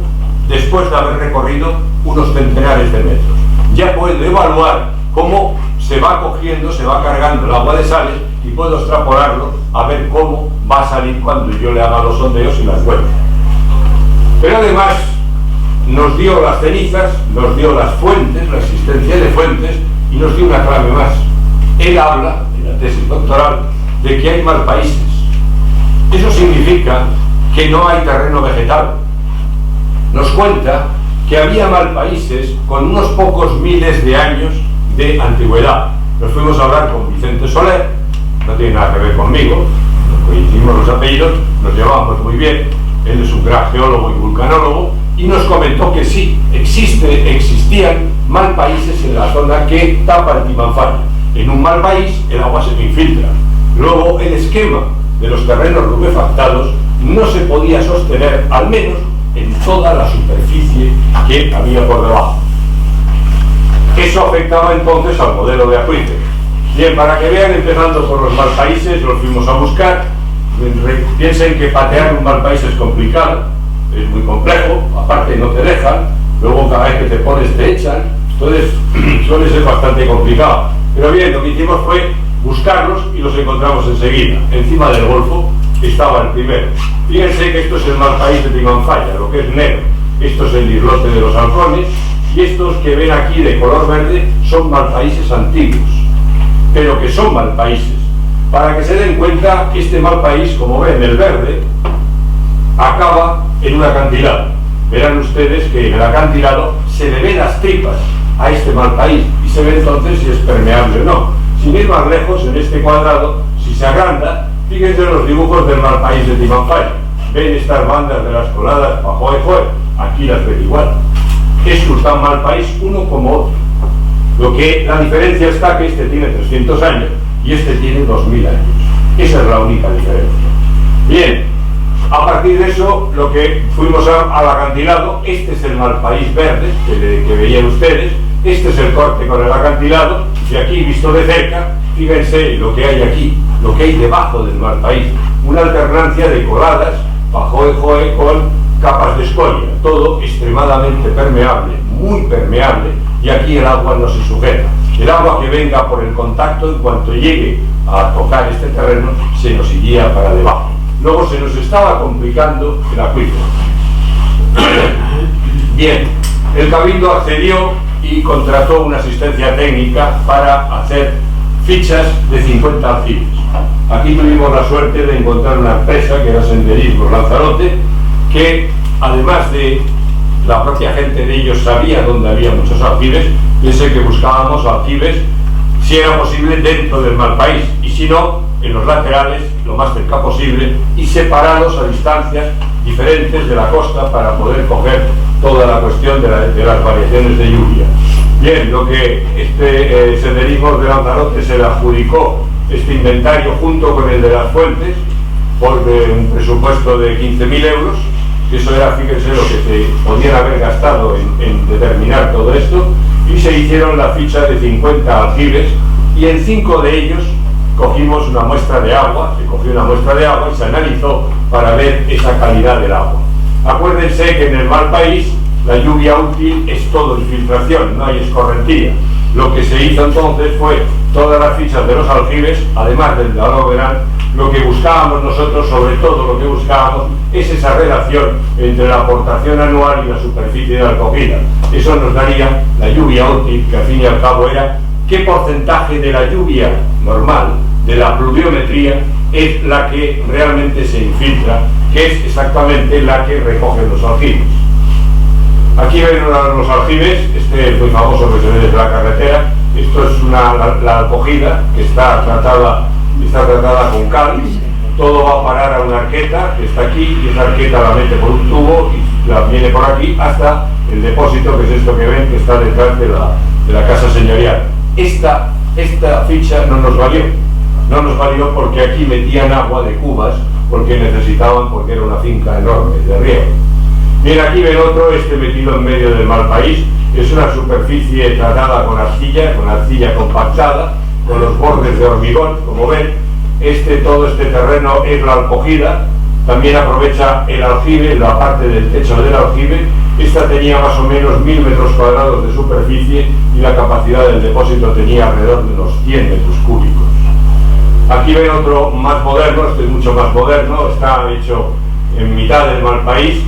después de haber recorrido unos centenares de metros, ya puedo evaluar cómo se va cogiendo, se va cargando el agua de sales y puedo extrapolarlo a ver cómo va a salir cuando yo le haga los sondeos y las cuente. Pero además nos dio las cenizas, nos dio las fuentes, la existencia de fuentes, y nos dio una clave más. Él habla, en la tesis doctoral, de que hay mal países. Eso significa que no hay terreno vegetal. Nos cuenta que había malpaíses con unos pocos miles de años de antigüedad. Nos fuimos a hablar con Vicente Soler, no tiene nada que ver conmigo, nos coincidimos los apellidos, nos llevábamos muy bien, él es un gran geólogo y vulcanólogo, y nos comentó que sí, existían malpaíses en la zona que tapa el Timanfaya. En un mal país el agua se infiltra. Luego el esquema de los terrenos rubefactados no se podía sostener, al menos en toda la superficie que había por debajo. Eso afectaba entonces al modelo de acuífero. Bien, para que vean, empezando por los malpaíses, los fuimos a buscar. Piensen que patear un malpaís es complicado, es muy complejo, aparte no te dejan, luego cada vez que te pones te echan, entonces suele ser bastante complicado. Pero bien, lo que hicimos fue buscarlos y los encontramos enseguida. Encima del Golfo estaba el primero. Fíjense que esto es el malpaís de Timanfaya, lo que es negro. Esto es el islote de los Halcones, y estos que ven aquí de color verde son malpaíses antiguos, pero que son malpaíses. Para que se den cuenta, este malpaís, como ven, el verde, acaba en un acantilado. Verán ustedes que en el acantilado se le ven las tripas a este malpaís y se ve entonces si es permeable o no. Sin ir más lejos, en este cuadrado, si se agranda, fíjense los dibujos del malpaís de Timanfaya. Ven estas bandas de las coladas Pajoe, aquí las ven igual. Es un tan malpaís uno como otro. La diferencia está que este tiene 300 años y este tiene 2000 años. Esa es la única diferencia. Bien, a partir de eso, lo que fuimos al acantilado, este es el malpaís verde que veían ustedes, este es el corte con el acantilado, y aquí visto de cerca, fíjense lo que hay aquí, lo que hay debajo del malpaís, una alternancia de coladas, Pajoe con capas de escoria, todo extremadamente permeable, muy permeable, y aquí el agua no se sujeta. El agua que venga por el contacto, en cuanto llegue a tocar este terreno, se nos iría para debajo. Luego se nos estaba complicando el acuífero. Bien, el Cabildo accedió y contrató una asistencia técnica para hacer fichas de 50 aljibes. Aquí tuvimos la suerte de encontrar una empresa que era Senderismo Lanzarote, que además de la propia gente de ellos sabía dónde había muchos aljibes. Piense que buscábamos aljibes, si era posible, dentro del malpaís, y si no, en los laterales, lo más cerca posible, y separados a distancias diferentes de la costa para poder coger toda la cuestión de las variaciones de lluvia. Bien, lo que Senderismo de Lanzarote se le adjudicó este inventario junto con el de las fuentes por un presupuesto de 15.000 euros, que eso era, fíjense, lo que se podían haber gastado en determinar todo esto, y se hicieron la ficha de 50 aljibes, y en 5 de ellos cogimos una muestra de agua, se cogió una muestra de agua y se analizó para ver esa calidad del agua. Acuérdense que en el malpaís la lluvia útil es todo infiltración, no hay escorrentía. Lo que se hizo entonces fue todas las fichas de los aljibes, además del de Aloverán. Lo que buscábamos nosotros, sobre todo lo que buscábamos, es esa relación entre la aportación anual y la superficie de la acogida. Eso nos daría la lluvia útil, que al fin y al cabo era qué porcentaje de la lluvia normal, de la pluviometría, es la que realmente se infiltra, que es exactamente la que recogen los aljibes. Aquí ven los aljibes, este es muy famoso que se ve desde la carretera. Esto es la acogida que está tratada con cal. Todo va a parar a una arqueta que está aquí, y esa arqueta la mete por un tubo y la viene por aquí hasta el depósito, que es esto que ven que está detrás de la casa señorial. Esta ficha no nos valió porque aquí metían agua de cubas porque era una finca enorme de riego. Bien, aquí ven otro, metido en medio del malpaís. Es una superficie tratada con arcilla compactada, con los bordes de hormigón, como ven. Todo este terreno es la acogida. También aprovecha el aljibe, la parte del techo del aljibe. Esta tenía más o menos 1000 metros cuadrados de superficie y la capacidad del depósito tenía alrededor de unos 100 metros cúbicos. Aquí ven otro más moderno, este es mucho más moderno, está hecho en mitad del malpaís.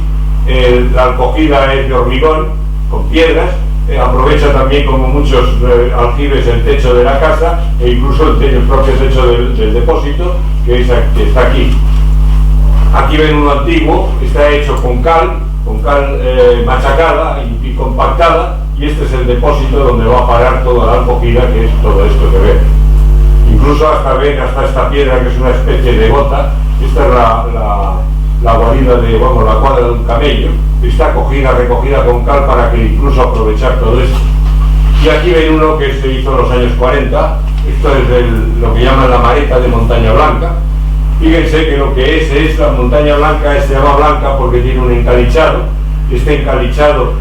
La acogida es de hormigón, con piedras. Aprovecha también, como muchos aljibes, el techo de la casa e incluso el propio techo del depósito, que está aquí. Aquí ven uno antiguo, está hecho con cal, machacada y compactada, y este es el depósito donde va a parar toda la Alcogida, que es todo esto que ven. Incluso hasta esta piedra, que es una especie de gota. Esta es la guarida la cuadra de un camello. Está recogida con cal para que incluso aprovechar todo esto. Y aquí ven uno que se hizo en los años 40. Esto es lo que llaman la mareta de Montaña Blanca. Fíjense que lo que es la Montaña Blanca, se llama blanca porque tiene un encalichado. Este encalichado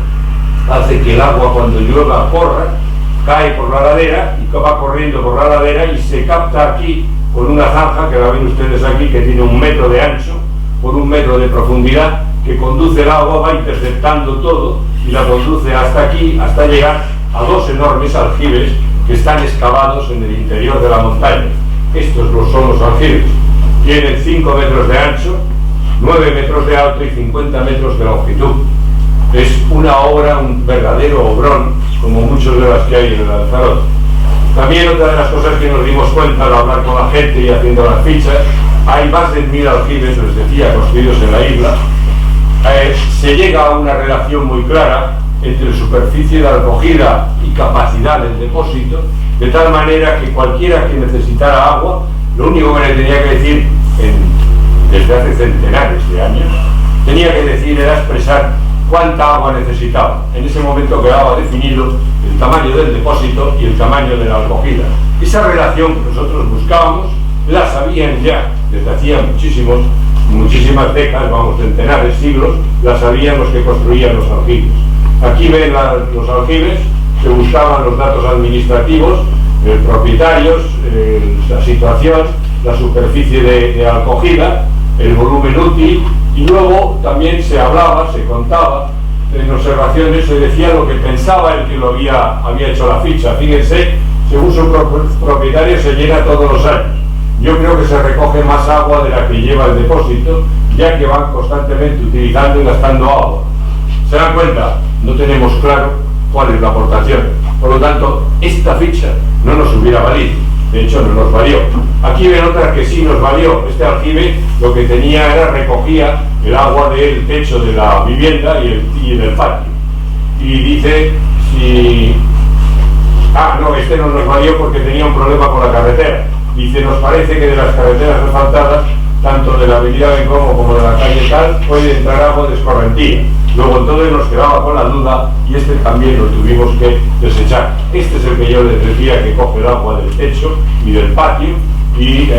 hace que el agua, cuando llueva, corra, cae por la ladera y va corriendo por la ladera y se capta aquí con una zanja, que la ven ustedes aquí, que tiene 1 metro de ancho por 1 metro de profundidad, que conduce el agua, va interceptando todo y la conduce hasta aquí, hasta llegar a 2 enormes aljibes que están excavados en el interior de la montaña. Estos son los aljibes. Tienen 5 metros de ancho, 9 metros de alto y 50 metros de longitud. Es una obra, un verdadero obrón, como muchos de las que hay en el Lanzarote. También otra de las cosas que nos dimos cuenta al hablar con la gente y haciendo las fichas, hay más de 1000 aljibes, les decía, construidos en la isla. Se llega a una relación muy clara entre superficie de acogida y capacidad del depósito, de tal manera que cualquiera que necesitara agua, lo único que le tenía que decir desde hace centenares de años, tenía que decir era expresar cuánta agua necesitaba. En ese momento quedaba definido el tamaño del depósito y el tamaño de la acogida. Esa relación que nosotros buscábamos la sabían ya desde hacía muchísimas décadas, centenares, siglos, la sabían los que construían los aljibes. Aquí ven los aljibes, se buscaban los datos administrativos, propietarios, la situación, la superficie de acogida, el volumen útil, y luego también se hablaba, se contaba, en observaciones se decía lo que pensaba el que lo había hecho la ficha. Fíjense, según su propietario se llena todos los años. Yo creo que se recoge más agua de la que lleva el depósito, ya que van constantemente utilizando y gastando agua. ¿Se dan cuenta? No tenemos claro cuál es la aportación. Por lo tanto, esta ficha no nos hubiera valido. De hecho, no nos valió. Aquí ven otra que sí nos valió. Este aljibe lo que tenía recogía el agua del techo de la vivienda y del patio. Y dice si... este no nos valió porque tenía un problema con la carretera. Dice, nos parece que de las carreteras asfaltadas, tanto de la avenida Bencomo como de la calle Tal, puede entrar agua de escorrentía. Luego entonces nos quedaba con la duda y este también lo tuvimos que desechar. Este es el que yo les decía que coge el agua del techo y del patio, y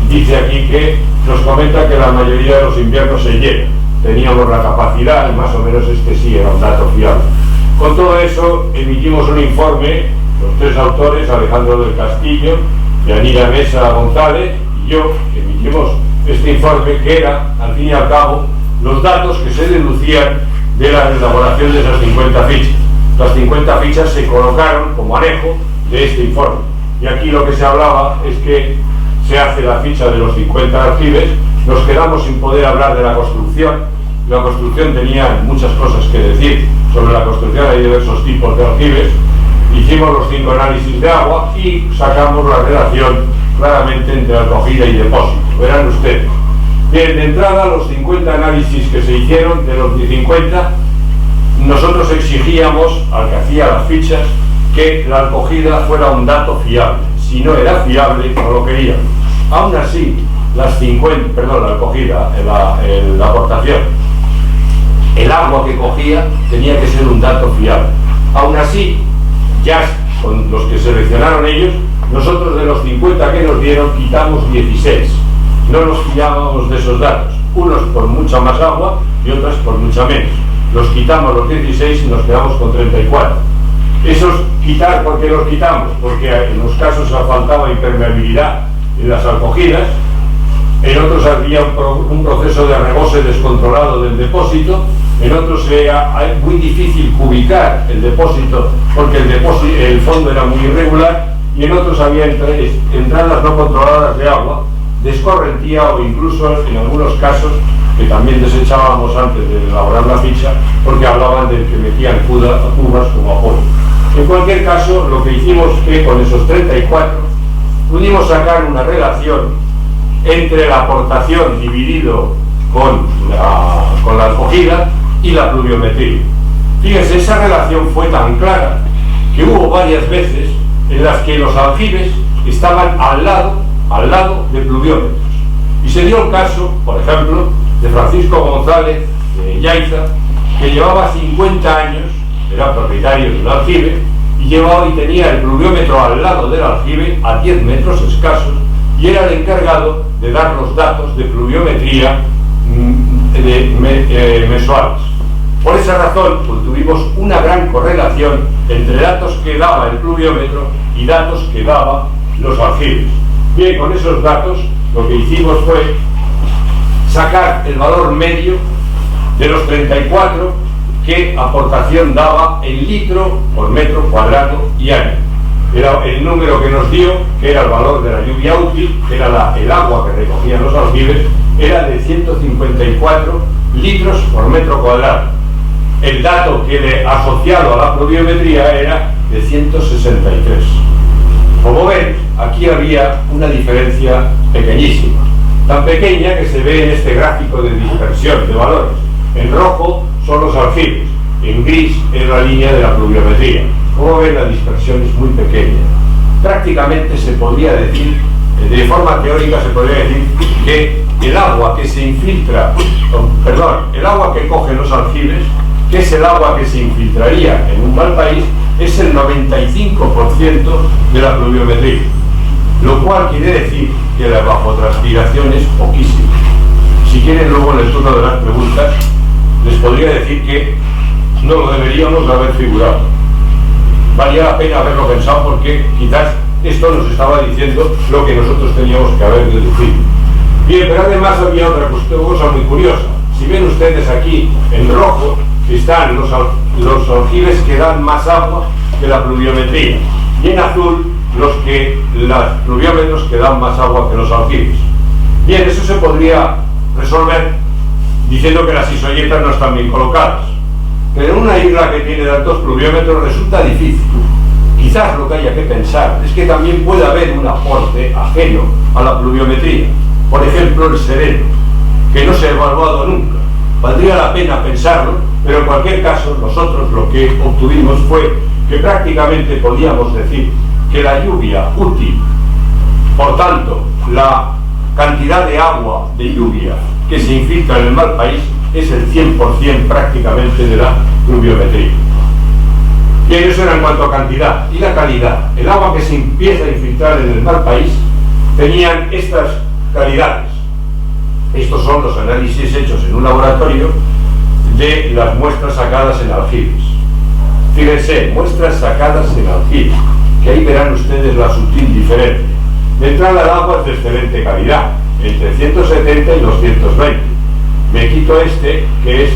dice aquí que nos comenta que la mayoría de los inviernos se llena. Teníamos la capacidad y más o menos este sí era un dato fiable. Con todo eso emitimos un informe, los 3 autores, Alejandro del Castillo, Yanira Mesa González y yo, emitimos este informe que era, al fin y al cabo, los datos que se deducían de la elaboración de esas 50 fichas. Las 50 fichas se colocaron como anejo de este informe. Y aquí lo que se hablaba es que se hace la ficha de los 50 aljibes, nos quedamos sin poder hablar de la construcción. La construcción tenía muchas cosas que decir sobre la construcción, hay diversos tipos de aljibes. Hicimos los 5 análisis de agua y sacamos la relación claramente entre acogida y depósito. Verán ustedes. Bien, de entrada, los 50 análisis que se hicieron, de los 50, nosotros exigíamos al que hacía las fichas que la acogida fuera un dato fiable. Si no era fiable, no lo queríamos. Aún así, la acogida, la aportación, el agua que cogía tenía que ser un dato fiable. Aún así, ya con los que seleccionaron ellos, nosotros de los 50 que nos dieron quitamos 16. No nos fiábamos de esos datos, unos por mucha más agua y otros por mucha menos. Los quitamos los 16 y nos quedamos con 34. Esos quitar, ¿por qué los quitamos? Porque en los casos faltaba impermeabilidad en las acogidas, en otros había un proceso de rebose descontrolado del depósito, en otros era muy difícil ubicar el depósito porque el fondo era muy irregular, y en otros había entradas no controladas de agua, de escorrentía, o incluso en algunos casos que también desechábamos antes de elaborar la ficha porque hablaban de que metían cubas como apoyo. En cualquier caso, lo que hicimos es que con esos 34 pudimos sacar una relación entre la aportación dividido con la acogida y la pluviometría. Fíjense, esa relación fue tan clara que hubo varias veces en las que los aljibes estaban al lado de pluviómetros. Y se dio el caso, por ejemplo, de Francisco González de Yaiza, que llevaba 50 años, era propietario de un aljibe, y tenía el pluviómetro al lado del aljibe, a 10 metros escasos, y era el encargado de dar los datos de pluviometría mensuales. Por esa razón, pues, tuvimos una gran correlación entre datos que daba el pluviómetro y datos que daban los aljibes. Bien, con esos datos lo que hicimos fue sacar el valor medio de los 34 que aportación daba en litro por metro cuadrado y año. Era el número que nos dio, que era el valor de la lluvia útil, que era el agua que recogían los aljibes, era de 154 litros por metro cuadrado. El dato que asociado a la pluviometría era de 163. Como ven, aquí había una diferencia pequeñísima, tan pequeña que se ve en este gráfico de dispersión de valores. En rojo son los aljibes, en gris es la línea de la pluviometría. Como ven, la dispersión es muy pequeña. Prácticamente se podría decir, de forma teórica se podría decir que el agua que se infiltra, el agua que cogen los aljibes, que es el agua que se infiltraría en un mal país, es el 95% de la pluviometría, lo cual quiere decir que la evapotranspiración es poquísima. Si quieren, luego en el turno de las preguntas les podría decir que no lo deberíamos de haber figurado. Valía la pena haberlo pensado, porque quizás esto nos estaba diciendo lo que nosotros teníamos que haber deducido. Bien, pero además había otra cosa muy curiosa. Si ven ustedes aquí en rojo están los aljibes que dan más agua que la pluviometría, y en azul los pluviómetros que dan más agua que los aljibes. Bien, eso se podría resolver diciendo que las isoyetas no están bien colocadas, pero en una isla que tiene tantos pluviómetros resulta difícil. Quizás lo que haya que pensar es que también puede haber un aporte ajeno a la pluviometría, por ejemplo el sereno, que no se ha evaluado nunca. Valdría la pena pensarlo, pero en cualquier caso nosotros lo que obtuvimos fue que prácticamente podíamos decir que la lluvia útil, por tanto la cantidad de agua de lluvia que se infiltra en el mal país, es el 100% prácticamente de la pluviometría. Bien, eso era en cuanto a cantidad. Y la calidad, el agua que se empieza a infiltrar en el mal país tenían estas calidades. Estos son los análisis hechos en un laboratorio de las muestras sacadas en aljibes. Fíjense, muestras sacadas en aljibes, que ahí verán ustedes la sutil diferencia. De entrada, el agua es de excelente calidad, entre 170 y 220. Me quito este, que es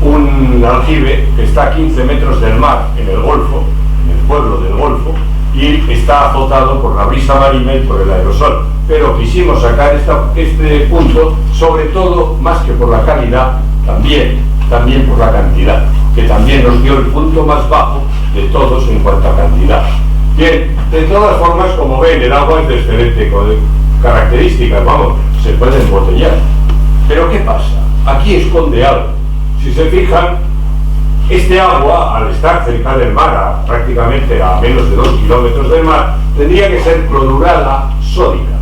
un aljibe que está a 15 metros del mar, en el Golfo, en el pueblo del Golfo, y está azotado por la brisa marina y por el aerosol. Pero quisimos sacar este punto, sobre todo, más que por la calidad, también por la cantidad, que también nos dio el punto más bajo de todos en cuanto a cantidad. Bien, de todas formas, como ven, el agua es de excelente características, vamos, se puede embotellar. Pero ¿qué pasa? Aquí esconde algo. Si se fijan, este agua, al estar cerca del mar, prácticamente a menos de 2 kilómetros del mar, tendría que ser clorurada sódica.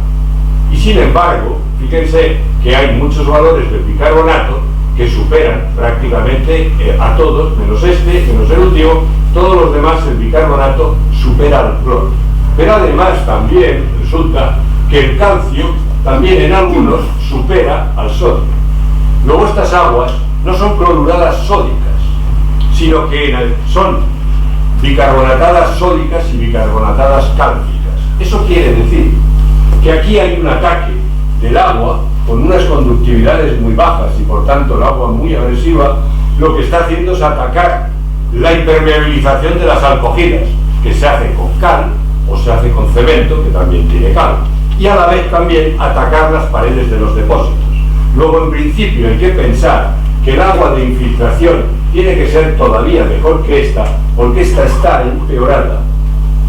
Y sin embargo, fíjense que hay muchos valores de bicarbonato que superan prácticamente a todos, menos menos el último, todos los demás el bicarbonato supera al cloro. Pero además también resulta que el calcio también en algunos supera al sodio. Luego estas aguas no son cloruradas sódicas, sino que son bicarbonatadas sódicas y bicarbonatadas cálcicas. Eso quiere decir que aquí hay un ataque del agua con unas conductividades muy bajas y por tanto el agua muy agresiva, lo que está haciendo es atacar la impermeabilización de las alcogidas, que se hace con cal o se hace con cemento, que también tiene cal, y a la vez también atacar las paredes de los depósitos. Luego, en principio, hay que pensar que el agua de infiltración tiene que ser todavía mejor que esta, porque esta está empeorada,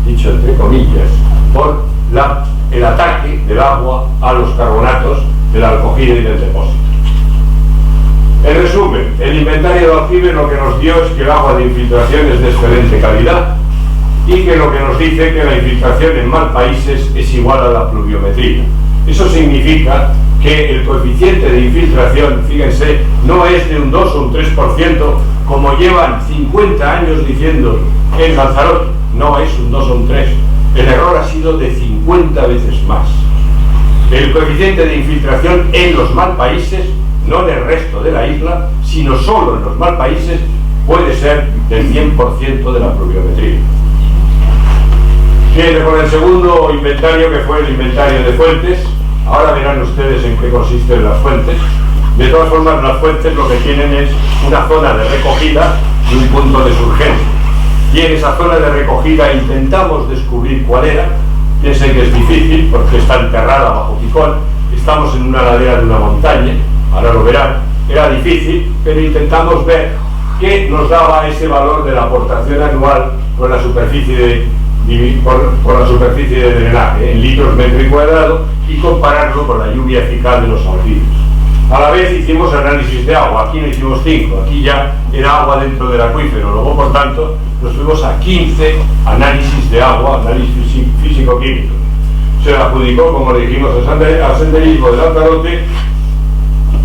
dicho entre comillas, por el ataque del agua a los carbonatos de la alcogida y del depósito. En resumen, el inventario de Aljibe lo que nos dio es que el agua de infiltración es de excelente calidad y que lo que nos dice que la infiltración en Malpaíses es igual a la pluviometría. Eso significa que el coeficiente de infiltración, fíjense, no es de un 2 o un 3%, como llevan 50 años diciendo en Lanzarote, no es un 2 o un 3, el error ha sido de 50 veces más. El coeficiente de infiltración en los Malpaíses, no en el resto de la isla, sino solo en los Malpaíses, puede ser del 100% de la pluviometría. Viene con el segundo inventario, que fue el inventario de fuentes. Ahora verán ustedes en qué consisten las fuentes. De todas formas, las fuentes lo que tienen es una zona de recogida y un punto de surgencia. Y en esa zona de recogida intentamos descubrir cuál era. Piensen que es difícil porque está enterrada bajo picón. Estamos en una ladera de una montaña, ahora lo verán. Era difícil, pero intentamos ver qué nos daba ese valor de la aportación anual por la superficie de drenaje en litros metro cuadrado y compararlo con la lluvia eficaz de los Algibes. A la vez hicimos análisis de agua. Aquí no hicimos 5, aquí ya era agua dentro del acuífero. Luego, por tanto, nos fuimos a 15 análisis de agua, análisis físico-químicos. Se adjudicó, como le dijimos al senderismo de Lanzarote,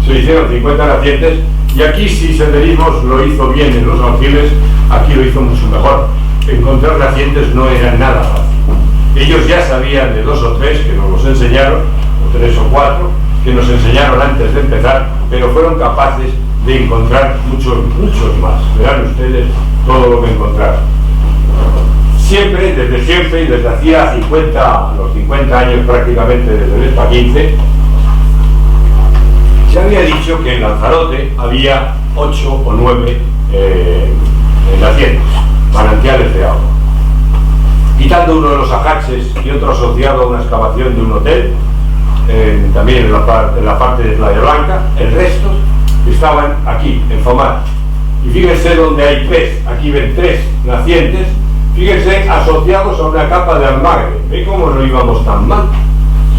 se hicieron 50 nacientes, y aquí si senderismos lo hizo bien en los Algibes, aquí lo hizo mucho mejor. Encontrar nacientes no era nada fácil. Ellos ya sabían de 2 o 3 que nos los enseñaron, o 3 o 4, que nos enseñaron antes de empezar, pero fueron capaces de encontrar muchos más. Verán ustedes todo lo que encontraron. Siempre, y desde hacía los 50 años prácticamente, desde el ESPA 15, se había dicho que en Lanzarote había 8 o 9 nacientes, manantiales de agua. Quitando uno de los ajaches y otro asociado a una excavación de un hotel, también en la parte de Playa Blanca, el resto estaban aquí, en Fomar. Y fíjense donde hay 3, aquí ven 3 nacientes, fíjense asociados a una capa de almagre. ¿Ve cómo no íbamos tan mal?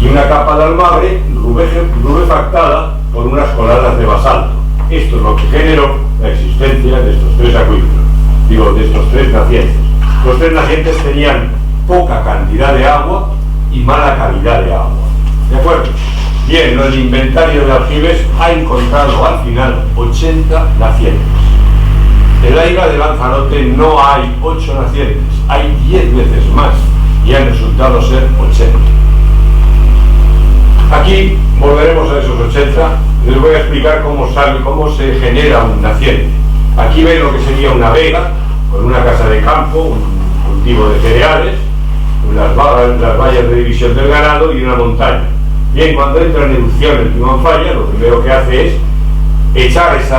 Y una capa de almagre rubefactada por unas coladas de basalto. Esto es lo que generó la existencia de estos 3 acuíferos, de estos 3 nacientes. Los 3 nacientes tenían poca cantidad de agua y mala calidad de agua. ¿De acuerdo? Bien, el inventario de Algibes ha encontrado al final 80 nacientes. En la isla de Lanzarote no hay 8 nacientes, hay 10 veces más y han resultado ser 80. Aquí volveremos a esos 80, les voy a explicar cómo se genera un naciente. Aquí ven lo que sería una vega, con una casa de campo, un cultivo de cereales, las vallas de división del ganado y una montaña. Bien, cuando entra en erupción el Timón Falla, lo primero que hace es echar ese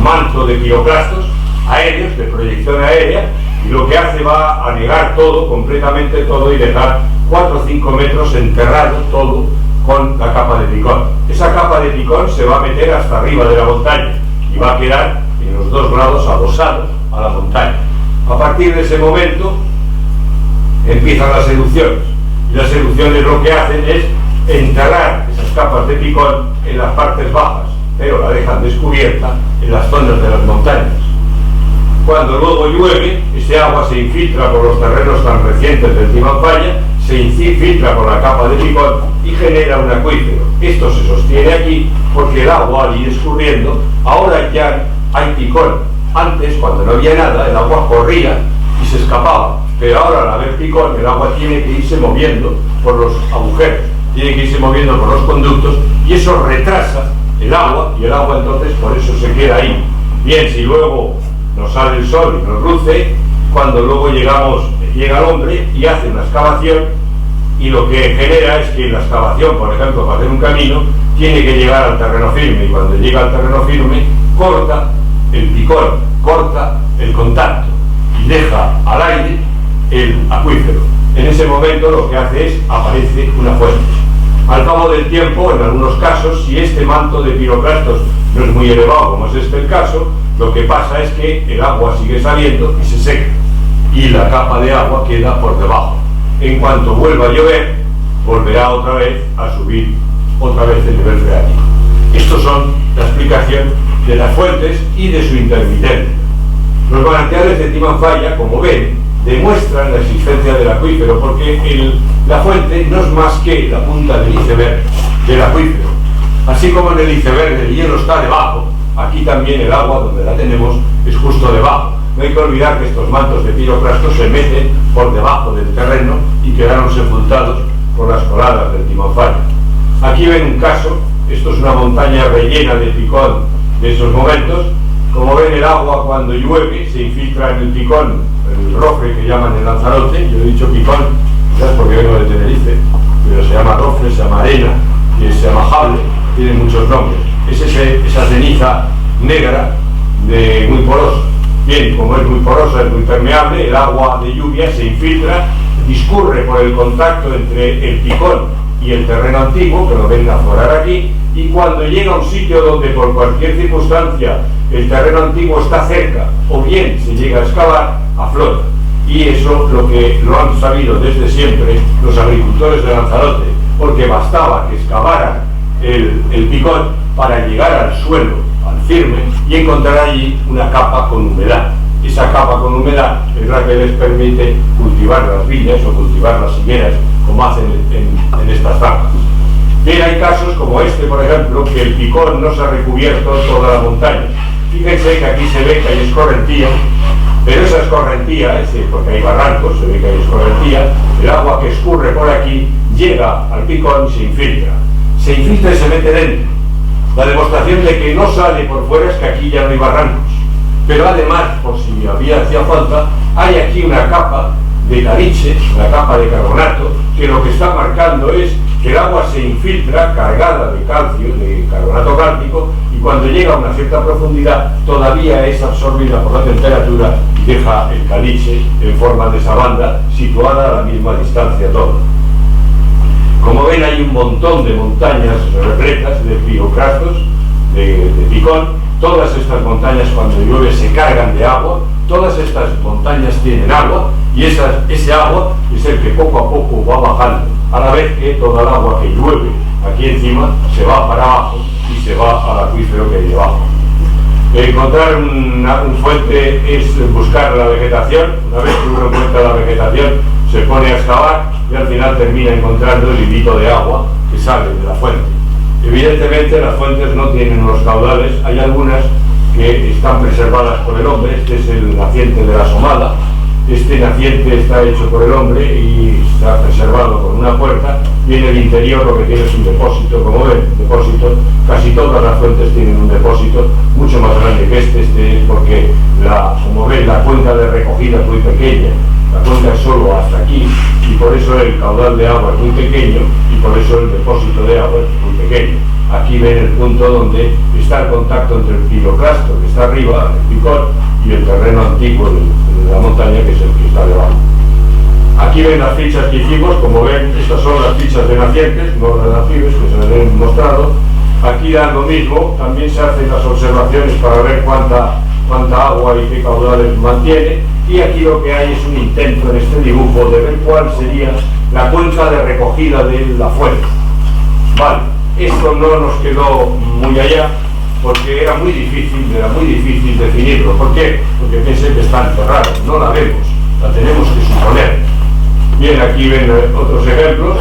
manto de piroclastos aéreos, de proyección aérea, y lo que hace va a anegar todo, completamente todo, y dejar 4 o 5 metros enterrado todo con la capa de picón. Esa capa de picón se va a meter hasta arriba de la montaña y va a quedar en los 2 lados adosados a la montaña. A partir de ese momento empiezan las erupciones, y las erupciones lo que hacen es enterrar esas capas de picón en las partes bajas, pero la dejan descubierta en las zonas de las montañas. Cuando luego llueve, ese agua se infiltra por los terrenos tan recientes del Timón Falla, se infiltra por la capa de picón y genera un acuífero. Esto se sostiene aquí porque el agua, al ir escurriendo, ahora ya hay picón. Antes, cuando no había nada, el agua corría y se escapaba, pero ahora al haber picón, el agua tiene que irse moviendo por los agujeros, tiene que irse moviendo por los conductos, y eso retrasa el agua, y el agua entonces por eso se queda ahí. Bien, si luego nos sale el sol y nos luce, cuando luego llega el hombre y hace una excavación, y lo que genera es que la excavación, por ejemplo, para hacer un camino, tiene que llegar al terreno firme, y cuando llega al terreno firme, corta el picón, corta el contacto y deja al aire el acuífero. En ese momento lo que hace es, aparece una fuente. Al cabo del tiempo, en algunos casos, si este manto de piroclastos no es muy elevado, como es este el caso, lo que pasa es que el agua sigue saliendo y se seca, y la capa de agua queda por debajo. En cuanto vuelva a llover, volverá otra vez a subir el nivel freático. Estos son la explicación de las fuentes y de su intermitencia. Los manantiales de Timanfaya, como ven, demuestran la existencia del acuífero, porque la fuente no es más que la punta del iceberg del acuífero. Así como en el iceberg el hielo está debajo, aquí también el agua, donde la tenemos, es justo debajo. No hay que olvidar que estos mantos de piroclastos se meten por debajo del terreno y quedaron sepultados por las coladas del Timanfaya. Aquí ven un caso, esto es una montaña rellena de picón de esos momentos. Como ven, el agua cuando llueve se infiltra en el picón, el rofre que llaman el Lanzarote. Yo he dicho picón, quizás porque vengo de Tenerife, pero se llama rofre, se llama arena, y se llama jable, tiene muchos nombres. Es esa ceniza negra muy porosa. Bien, como es muy porosa, es muy permeable, el agua de lluvia se infiltra, discurre por el contacto entre el picón y el terreno antiguo, que lo ven aflorar aquí, y cuando llega a un sitio donde por cualquier circunstancia el terreno antiguo está cerca, o bien se llega a excavar, aflora. Y eso lo han sabido desde siempre los agricultores de Lanzarote, porque bastaba que excavaran el picón para llegar al suelo, al firme, y encontrar allí una capa con humedad. Esa capa con humedad es la que les permite cultivar las viñas o cultivar las higueras, como hacen en estas zanjas. Bien, hay casos como este, por ejemplo, que el picón no se ha recubierto toda la montaña. Fíjense que aquí se ve que hay escorrentía, pero esa escorrentía, es decir, porque hay barrancos, se ve que hay escorrentía, el agua que escurre por aquí llega al picón y se infiltra. Se infiltra y se mete dentro. La demostración de que no sale por fuera es que aquí ya no hay barrancos. Pero además, por si hacía falta, hay aquí una capa de caliche, una capa de carbonato, que lo que está marcando es que el agua se infiltra cargada de calcio, de carbonato cálcico, y cuando llega a una cierta profundidad todavía es absorbida por la temperatura y deja el caliche en forma de esa banda situada a la misma distancia toda. Como ven, hay un montón de montañas repletas de piroclastos, de picón. Todas estas montañas cuando llueve se cargan de agua, todas estas montañas tienen agua, y ese agua es el que poco a poco va bajando, a la vez que toda el agua que llueve aquí encima se va para abajo y se va al acuífero que hay debajo. Encontrar un fuente es buscar la vegetación. Una vez que uno encuentra la vegetación, se pone a excavar y al final termina encontrando el hilito de agua que sale de la fuente. Evidentemente las fuentes no tienen unos caudales, hay algunas que están preservadas por el hombre. Este es el naciente de la Somala. Este naciente está hecho por el hombre y está preservado con una puerta, y en el interior lo que tiene es un depósito, como ven, depósito. Casi todas las fuentes tienen un depósito mucho más grande que este es porque, como ven, la cuenca de recogida es muy pequeña, la cuenca es solo hasta aquí, y por eso el caudal de agua es muy pequeño, y por eso el depósito de agua es muy pequeño. Aquí ven el punto donde está el contacto entre el piroclasto, que está arriba, el picón, y el terreno antiguo de la montaña, que es el que está debajo. Aquí ven las fichas que hicimos. Como ven, estas son las fichas de nacientes, no las nacibles, que se les he mostrado. Aquí dan lo mismo, también se hacen las observaciones para ver cuánta agua y qué caudales mantiene, y aquí lo que hay es un intento en este dibujo de ver cuál sería la cuenca de recogida de la fuente. Vale, esto no nos quedó muy allá, porque era muy difícil definirlo. ¿Por qué? Porque pensé que está enterrado, no la vemos, la tenemos que suponer. Bien, aquí ven otros ejemplos.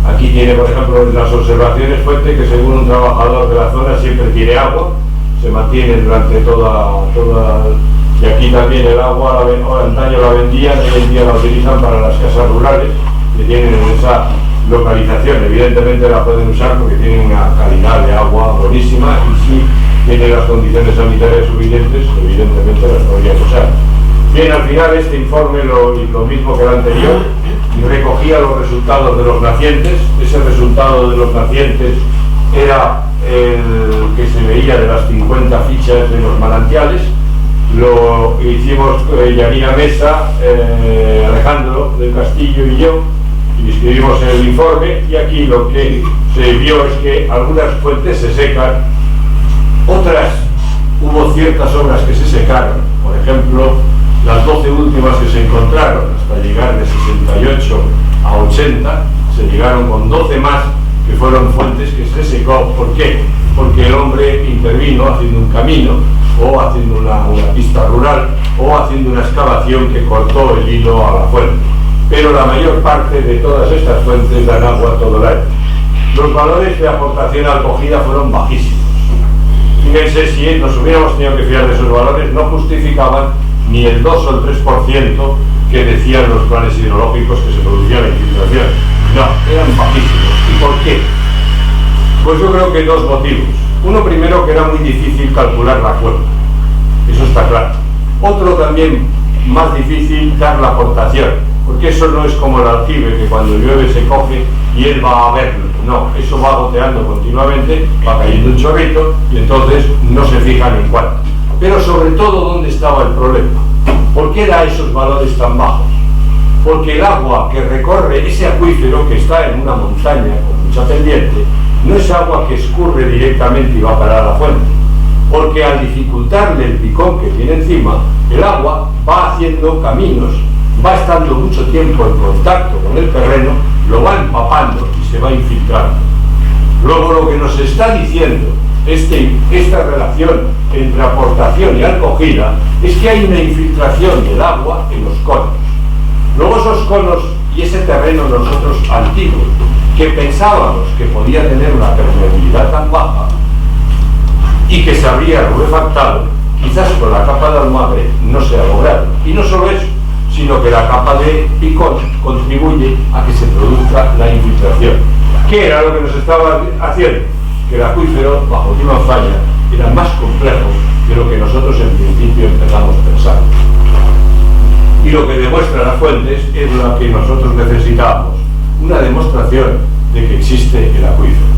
Aquí tiene, por ejemplo, las observaciones fuente, que según un trabajador de la zona siempre tiene agua, se mantiene durante toda. Y aquí también el agua, antaño la vendían, hoy en día la utilizan para las casas rurales, que tienen esa localización. Evidentemente la pueden usar porque tienen una calidad de agua buenísima, y si tienen las condiciones sanitarias suficientes, evidentemente las podrían usar. Bien, al final este informe, lo mismo que el anterior, recogía los resultados de los nacientes. Ese resultado de los nacientes era el que se veía de las 50 fichas de los manantiales. Lo hicimos Yanina Mesa, Alejandro del Castillo y yo, y escribimos el informe, y aquí lo que se vio es que algunas fuentes se secan, otras hubo ciertas obras que se secaron. Por ejemplo, las 12 últimas que se encontraron hasta llegar de 68 a 80, se llegaron con 12 más que fueron fuentes que se secó. ¿Por qué? Porque el hombre intervino haciendo un camino, o haciendo una pista rural, o haciendo una excavación que cortó el hilo a la fuente. Pero la mayor parte de todas estas fuentes dan agua todo el año. Los valores de aportación a acogida fueron bajísimos. Fíjense, si nos hubiéramos tenido que fiar de esos valores, no justificaban ni el 2 o el 3% que decían los planes hidrológicos que se producía la infiltración. No, eran bajísimos. ¿Y por qué? Pues yo creo que dos motivos. Uno primero, que era muy difícil calcular la cuenca. Eso está claro. Otro también más difícil, dar la aportación. Porque eso no es como el aljibe, que cuando llueve se coge y él va a verlo. No, eso va goteando continuamente, va cayendo un chorrito y entonces no se fijan en cuánto. Pero sobre todo, ¿dónde estaba el problema? ¿Por qué da esos valores tan bajos? Porque el agua que recorre ese acuífero, que está en una montaña con mucha pendiente, no es agua que escurre directamente y va a parar a la fuente. Porque al dificultarle el picón que tiene encima, el agua va haciendo caminos, va estando mucho tiempo en contacto con el terreno, lo va empapando y se va infiltrando. Luego, lo que nos está diciendo esta relación entre aportación y acogida es que hay una infiltración del agua en los conos. Luego esos conos y ese terreno nosotros antiguos, que pensábamos que podía tener una permeabilidad tan baja y que se habría rurefactado, quizás con la capa de almagre no se ha logrado. Y no solo eso, sino que la capa de picón contribuye a que se produzca la infiltración. ¿Qué era lo que nos estaba haciendo? Que el acuífero bajo Timanfaya era más complejo de lo que nosotros en principio empezamos a pensar. Y lo que demuestra las fuentes es lo que nosotros necesitábamos, una demostración de que existe el acuífero.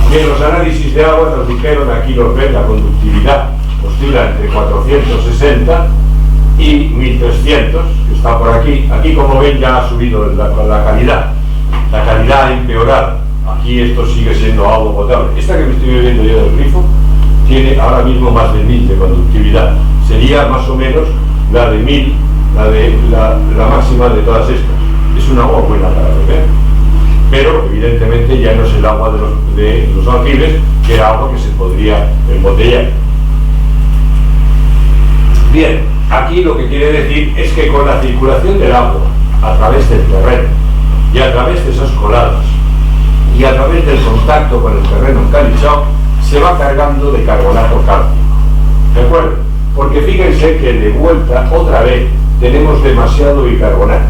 Bien, los análisis de agua nos dijeron, aquí los ven, la conductividad oscila entre 460 y 1300, que está por aquí. Aquí, como ven, ya ha subido la calidad. La calidad ha empeorado. Aquí esto sigue siendo agua potable. Esta que me estoy bebiendo yo del grifo tiene ahora mismo más de 1000 de conductividad. Sería más o menos la de 1000, la máxima de todas estas. Es un agua buena para beber, pero evidentemente ya no es el agua de los aljibes, que era agua que se podría embotellar. Bien, aquí lo que quiere decir es que con la circulación del agua a través del terreno y a través de esas coladas y a través del contacto con el terreno encalichado, se va cargando de carbonato cálcico. ¿De acuerdo? Porque fíjense que de vuelta otra vez tenemos demasiado bicarbonato.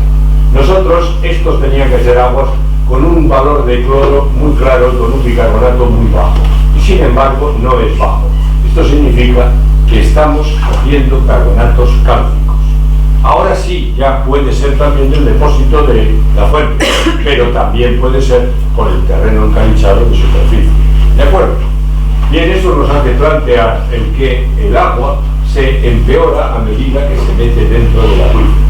Nosotros, estos tenían que ser aguas con un valor de cloro muy claro, con un bicarbonato muy bajo. Y sin embargo, no es bajo. Esto significa que estamos haciendo carbonatos cálcicos. Ahora sí, ya puede ser también del depósito de la fuente, pero también puede ser por el terreno encalichado de superficie. ¿De acuerdo? Bien, eso nos hace plantear el que el agua se empeora a medida que se mete dentro del acuífero.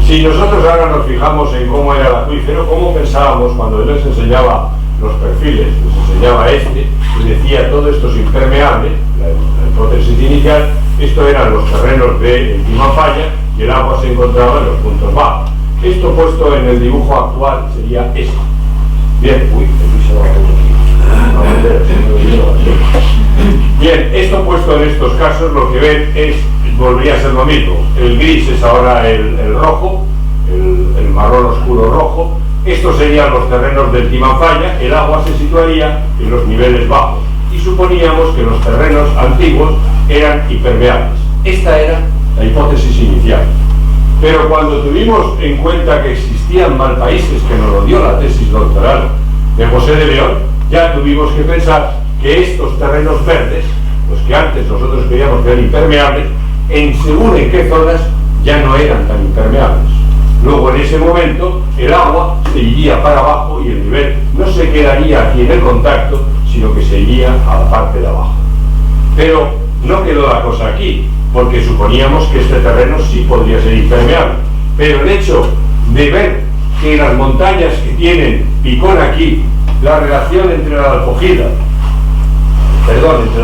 Si nosotros ahora nos fijamos en cómo era el acuífero, cómo pensábamos cuando él les enseñaba los perfiles, les enseñaba y decía todo esto es impermeable, la hipótesis inicial, esto eran los terrenos de Timanfaya y el agua se encontraba en los puntos bajos. Esto puesto en el dibujo actual sería esto. Bien, bien, esto puesto en estos casos, lo que ven volvería a ser lo mismo. El gris es ahora el rojo, el marrón oscuro rojo. Estos serían los terrenos del Timanfaya. El agua se situaría en los niveles bajos y suponíamos que los terrenos antiguos eran impermeables. Esta era la hipótesis inicial. Pero cuando tuvimos en cuenta que existían malpaíses, que nos lo dio la tesis doctoral de José de León, ya tuvimos que pensar que estos terrenos verdes, los que antes nosotros creíamos que eran impermeables, según en qué zonas ya no eran tan impermeables. Luego, en ese momento, el agua se iría para abajo y el nivel no se quedaría aquí en el contacto, sino que se iría a la parte de abajo. Pero no quedó la cosa aquí, porque suponíamos que este terreno sí podría ser impermeable. Pero el hecho de ver que en las montañas que tienen picón aquí, la relación entre la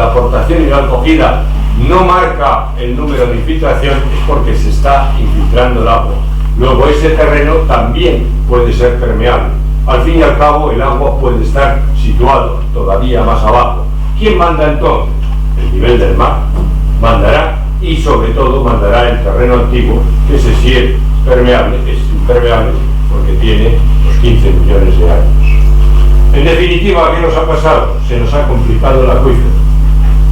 aportación y la acogida no marca el número de infiltración, es porque se está infiltrando el agua. Luego ese terreno también puede ser permeable. Al fin y al cabo, el agua puede estar situado todavía más abajo. ¿Quién manda entonces? El nivel del mar mandará, y sobre todo mandará el terreno antiguo, que ese sí es permeable, es impermeable porque tiene los 15 millones de años. En definitiva, ¿qué nos ha pasado? Se nos ha complicado el acuífero.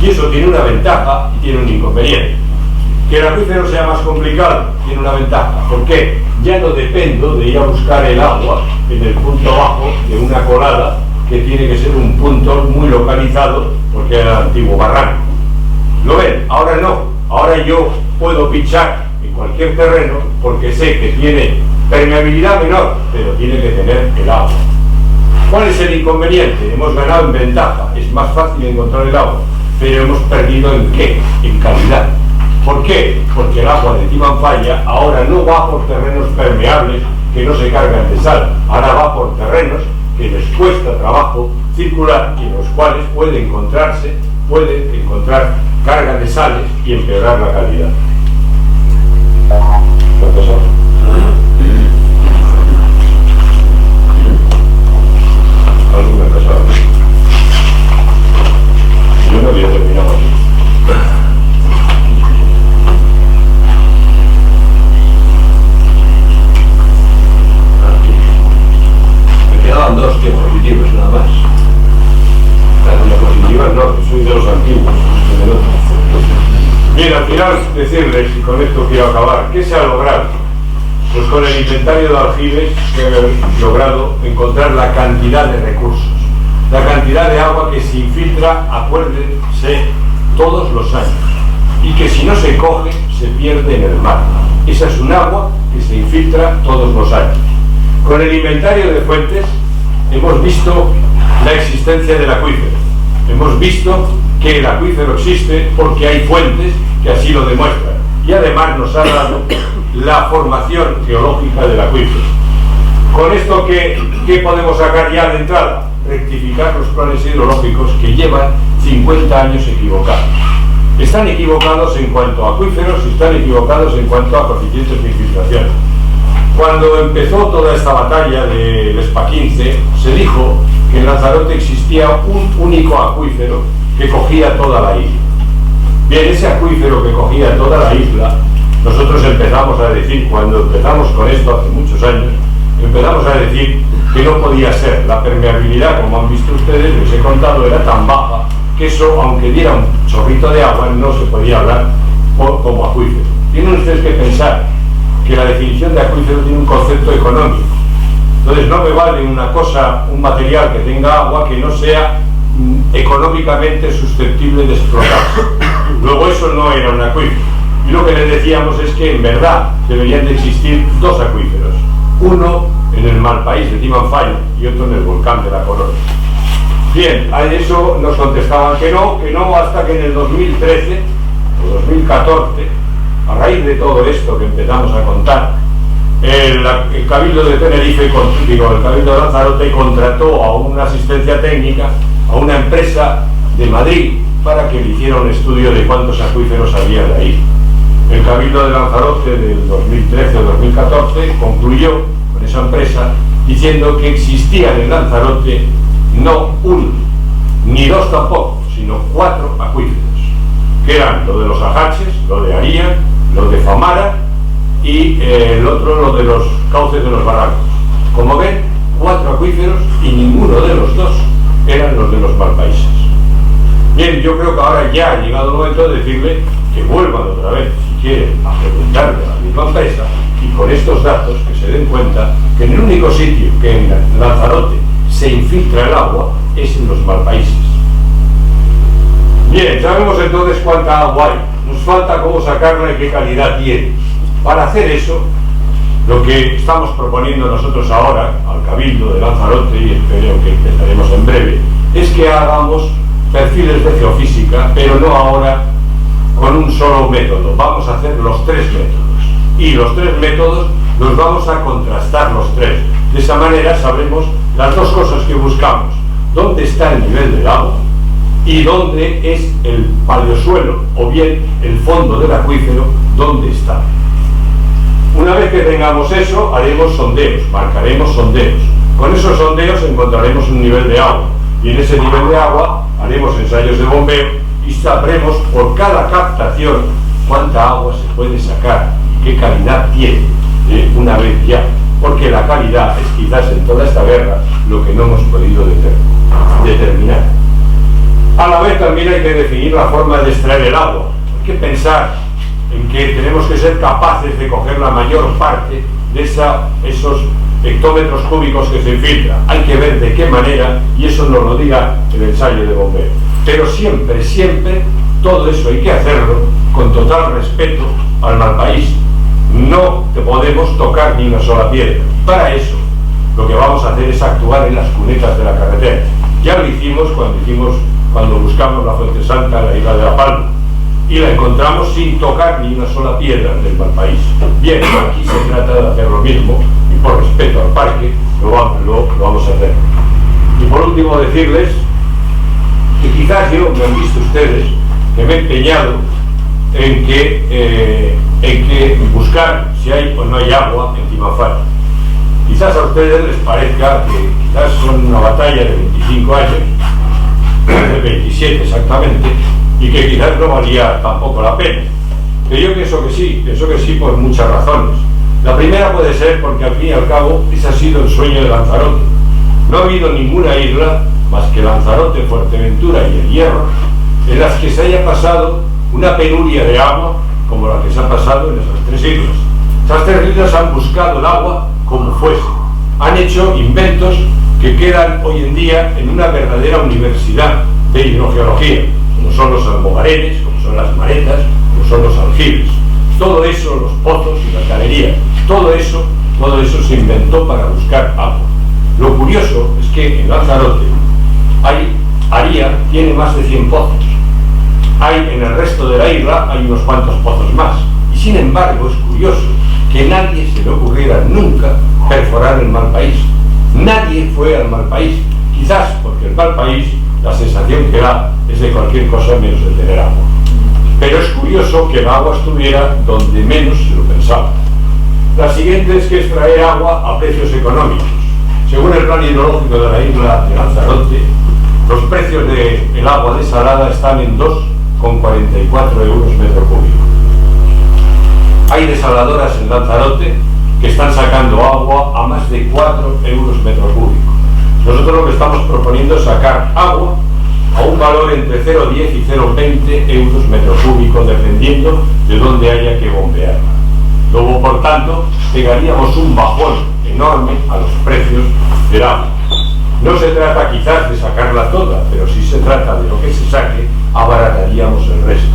Y eso tiene una ventaja y tiene un inconveniente. Que el acuífero sea más complicado tiene una ventaja. ¿Por qué? Ya no dependo de ir a buscar el agua en el punto bajo de una colada, que tiene que ser un punto muy localizado porque era el antiguo barranco. ¿Lo ven? Ahora no. Ahora yo puedo pinchar en cualquier terreno porque sé que tiene permeabilidad menor, pero tiene que tener el agua. ¿Cuál es el inconveniente? Hemos ganado en ventaja, es más fácil encontrar el agua, pero hemos perdido ¿en qué? En calidad. ¿Por qué? Porque el agua de Timanfaya ahora no va por terrenos permeables que no se cargan de sal, ahora va por terrenos que les cuesta trabajo circular y en los cuales puede encontrar carga de sales y empeorar la calidad. ¿Qué ha pasado? Algo me ha pasado. Yo no había terminado aquí. Me quedaban dos diapositivas nada más. Las diapositivas no, que soy de los antiguos. Bien, al final decirles, y con esto quiero acabar, ¿qué se ha logrado? Pues con el inventario de aljibes se ha logrado encontrar la cantidad de recursos, la cantidad de agua que se infiltra, acuérdense, todos los años, y que si no se coge, se pierde en el mar. Esa es un agua que se infiltra todos los años. Con el inventario de fuentes hemos visto la existencia del acuífero. Hemos visto que el acuífero existe porque hay fuentes que así lo demuestran. Y además nos ha dado la formación geológica del acuífero. Con esto, ¿qué podemos sacar ya de entrada? Rectificar los planes hidrológicos que llevan 50 años equivocados. Están equivocados en cuanto a acuíferos y están equivocados en cuanto a coeficientes de infiltración. Cuando empezó toda esta batalla del ESPA 15, se dijo que en Lanzarote existía un único acuífero que cogía toda la isla. Bien, ese acuífero que cogía toda la isla, nosotros empezamos a decir, cuando empezamos con esto hace muchos años, empezamos a decir que no podía ser. La permeabilidad, como han visto ustedes, les he contado, era tan baja que eso, aunque diera un chorrito de agua, no se podía hablar como acuífero. Tienen ustedes que pensar que la definición de acuífero tiene un concepto económico. Entonces no me vale una cosa, un material que tenga agua que no sea económicamente susceptible de explotarse. Luego eso no era un acuífero. Y lo que les decíamos es que en verdad deberían de existir dos acuíferos. Uno en el Malpaís de Timanfaya y otro en el volcán de la Corona. Bien, a eso nos contestaban que no, hasta que en el 2013 o 2014, a raíz de todo esto que empezamos a contar, el Cabildo de Tenerife, el Cabildo de Lanzarote, contrató a una asistencia técnica a una empresa de Madrid para que le hiciera un estudio de cuántos acuíferos había de ahí. El Cabildo de Lanzarote del 2013 o 2014 concluyó con esa empresa diciendo que existían en Lanzarote no uno, ni dos tampoco, sino 4 acuíferos, que eran lo de los Ajaches, lo de Aría, lo de Famara y el otro, lo de los cauces de los barrancos. Como ven, 4 acuíferos y ninguno de los dos eran los de los Malpaíses. Bien, yo creo que ahora ya ha llegado el momento de decirle que vuelvan otra vez, si quieren, a preguntarle a la misma empresa y con estos datos que se den cuenta que en el único sitio que en Lanzarote se infiltra el agua es en los Malpaíses. Bien, sabemos entonces cuánta agua hay, nos falta cómo sacarla y qué calidad tiene. Para hacer eso, lo que estamos proponiendo nosotros ahora al Cabildo de Lanzarote, y espero que empezaremos en breve, es que hagamos perfiles de geofísica, pero no ahora con un solo método. Vamos a hacer los 3 métodos y los 3 métodos los vamos a contrastar los 3. De esa manera sabremos las dos cosas que buscamos: dónde está el nivel del agua y dónde es el paleosuelo o bien el fondo del acuífero, dónde está. Una vez que tengamos eso, haremos sondeos, marcaremos sondeos. Con esos sondeos encontraremos un nivel de agua, y en ese nivel de agua haremos ensayos de bombeo y sabremos por cada captación cuánta agua se puede sacar y qué calidad tiene una vez ya, porque la calidad es quizás en toda esta guerra lo que no hemos podido determinar. A la vez también hay que definir la forma de extraer el agua. Hay que pensar en que tenemos que ser capaces de coger la mayor parte de esos hectómetros cúbicos que se infiltran. Hay que ver de qué manera, y eso nos lo diga el ensayo de bombeo. Pero siempre, siempre, todo eso hay que hacerlo con total respeto al malpaís. No te podemos tocar ni una sola piedra. Para eso, lo que vamos a hacer es actuar en las cunetas de la carretera. Ya lo hicimos cuando buscamos la Fuente Santa en la isla de La Palma, y la encontramos sin tocar ni una sola piedra del malpaís. Bien, aquí se trata de hacer lo mismo, y por respeto al parque lo vamos a hacer. Y por último decirles que quizás me han visto ustedes que me he empeñado en que buscar si hay o no hay agua en Timafara. Quizás a ustedes les parezca que quizás son una batalla de 25 años, de 27 exactamente, y que quizás no valía tampoco la pena. Pero yo pienso que sí por muchas razones. La primera puede ser porque al fin y al cabo ese ha sido el sueño de Lanzarote. No ha habido ninguna isla más que Lanzarote, Fuerteventura y El Hierro en las que se haya pasado una penuria de agua como la que se ha pasado en esas tres islas. Esas tres islas han buscado el agua como fuese. Han hecho inventos que quedan hoy en día en una verdadera universidad de hidrogeología, como son los almogarenes, como son las maretas, como son los aljibes. Todo eso, los pozos y las galerías, todo eso se inventó para buscar agua. Lo curioso es que en Lanzarote tiene más de 100 pozos. En el resto de la isla hay unos cuantos pozos más. Y sin embargo es curioso que nadie se le ocurriera nunca perforar el Malpaís. Nadie fue al Malpaís, quizás porque el Malpaís, la sensación que da es de cualquier cosa menos de tener agua. Pero es curioso que el agua estuviera donde menos se lo pensaba. La siguiente es que extraer agua a precios económicos. Según el plan hidrológico de la isla de Lanzarote, los precios del agua desalada están en 2,44 euros metro cúbico. Hay desaladoras en Lanzarote que están sacando agua a más de 4 euros metro cúbico. Nosotros lo que estamos proponiendo es sacar agua a un valor entre 0,10 y 0,20 euros metro cúbico, dependiendo de dónde haya que bombearla. Luego, por tanto, pegaríamos un bajón enorme a los precios del agua. No se trata quizás de sacarla toda, pero si se trata de lo que se saque, abarataríamos el resto.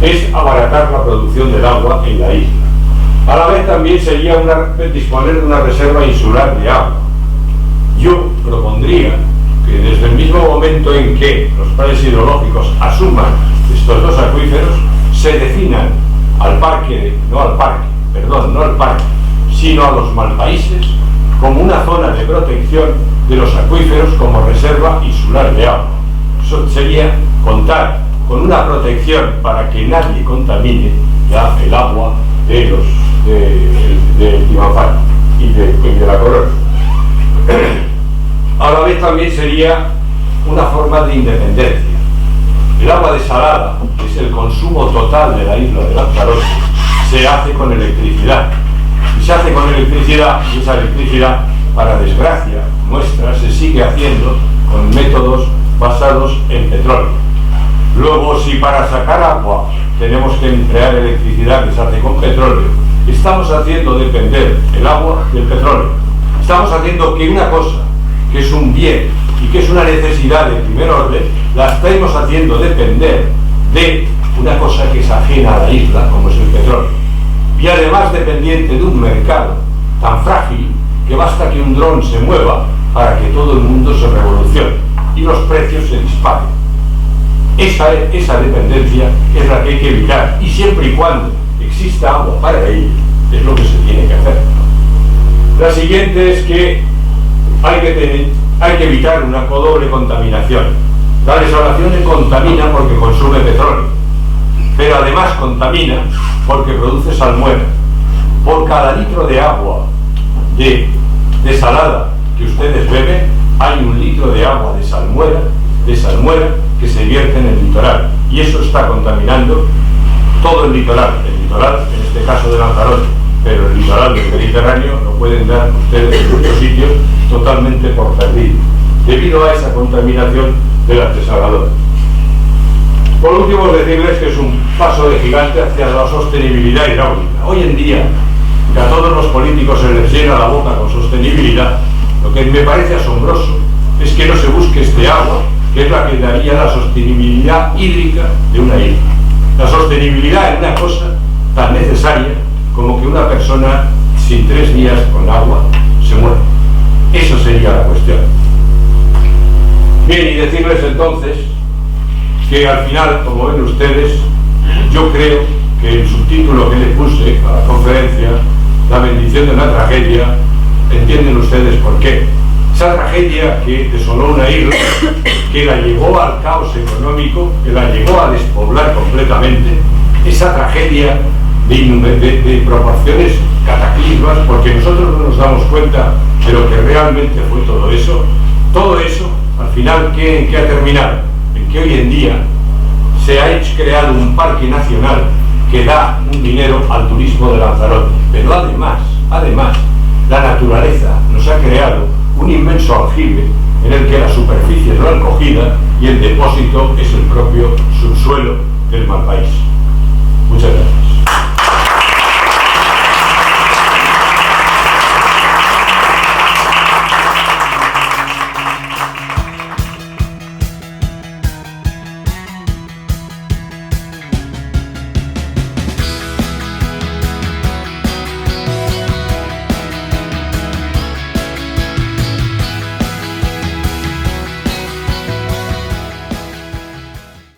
Es abaratar la producción del agua en la isla. A la vez también sería disponer de una reserva insular de agua. Yo propondría que desde el mismo momento en que los planes hidrológicos asuman estos dos acuíferos, se definan no al parque, sino a los malpaíses como una zona de protección de los acuíferos como reserva insular de agua. Eso sería contar con una protección para que nadie contamine ya el agua de Timafara y de la Corona. A la vez también sería una forma de independencia. El agua desalada, que es el consumo total de la isla de Lanzarote, se hace con electricidad. Y se hace con electricidad, y esa electricidad, para desgracia nuestra, se sigue haciendo con métodos basados en petróleo. Luego, si para sacar agua tenemos que emplear electricidad que se hace con petróleo, estamos haciendo depender el agua del petróleo. Estamos haciendo que una cosa que es un bien y que es una necesidad de primer orden, la estamos haciendo depender de una cosa que es ajena a la isla, como es el petróleo. Y además dependiente de un mercado tan frágil que basta que un dron se mueva para que todo el mundo se revolucione y los precios se disparen. Esa dependencia es la que hay que evitar, y siempre y cuando exista agua para ello, es lo que se tiene que hacer. La siguiente es que hay que evitar una doble contaminación. La desalación contamina porque consume petróleo, pero además contamina porque produce salmuera. Por cada litro de agua desalada que ustedes beben, hay un litro de agua de salmuera que se vierte en el litoral, y eso está contaminando todo el litoral, en este caso de Lanzarote, pero el litoral del Mediterráneo lo pueden dar ustedes en muchos sitios totalmente por perdido, debido a esa contaminación de las desaladoras. Por último, decirles que es un paso de gigante hacia la sostenibilidad hidráulica. Hoy en día, que a todos los políticos se les llena la boca con sostenibilidad, lo que me parece asombroso es que no se busque este agua, que es la que daría la sostenibilidad hídrica de una isla. La sostenibilidad es una cosa tan necesaria como que una persona sin 3 días con agua se muere. Eso sería la cuestión. Bien, y decirles entonces que al final, como ven ustedes, yo creo que el subtítulo que le puse a la conferencia, La bendición de una tragedia, entienden ustedes por qué. Esa tragedia que desoló una isla, que la llevó al caos económico, que la llevó a despoblar completamente, esa tragedia de proporciones cataclismas, porque nosotros no nos damos cuenta de lo que realmente fue todo eso, al final, ¿en qué ha terminado? En que hoy en día se ha creado un parque nacional que da un dinero al turismo de Lanzarote, pero además, la naturaleza nos ha creado un inmenso aljibe en el que la superficie es la acogida y el depósito es el propio subsuelo del mal país. Muchas gracias.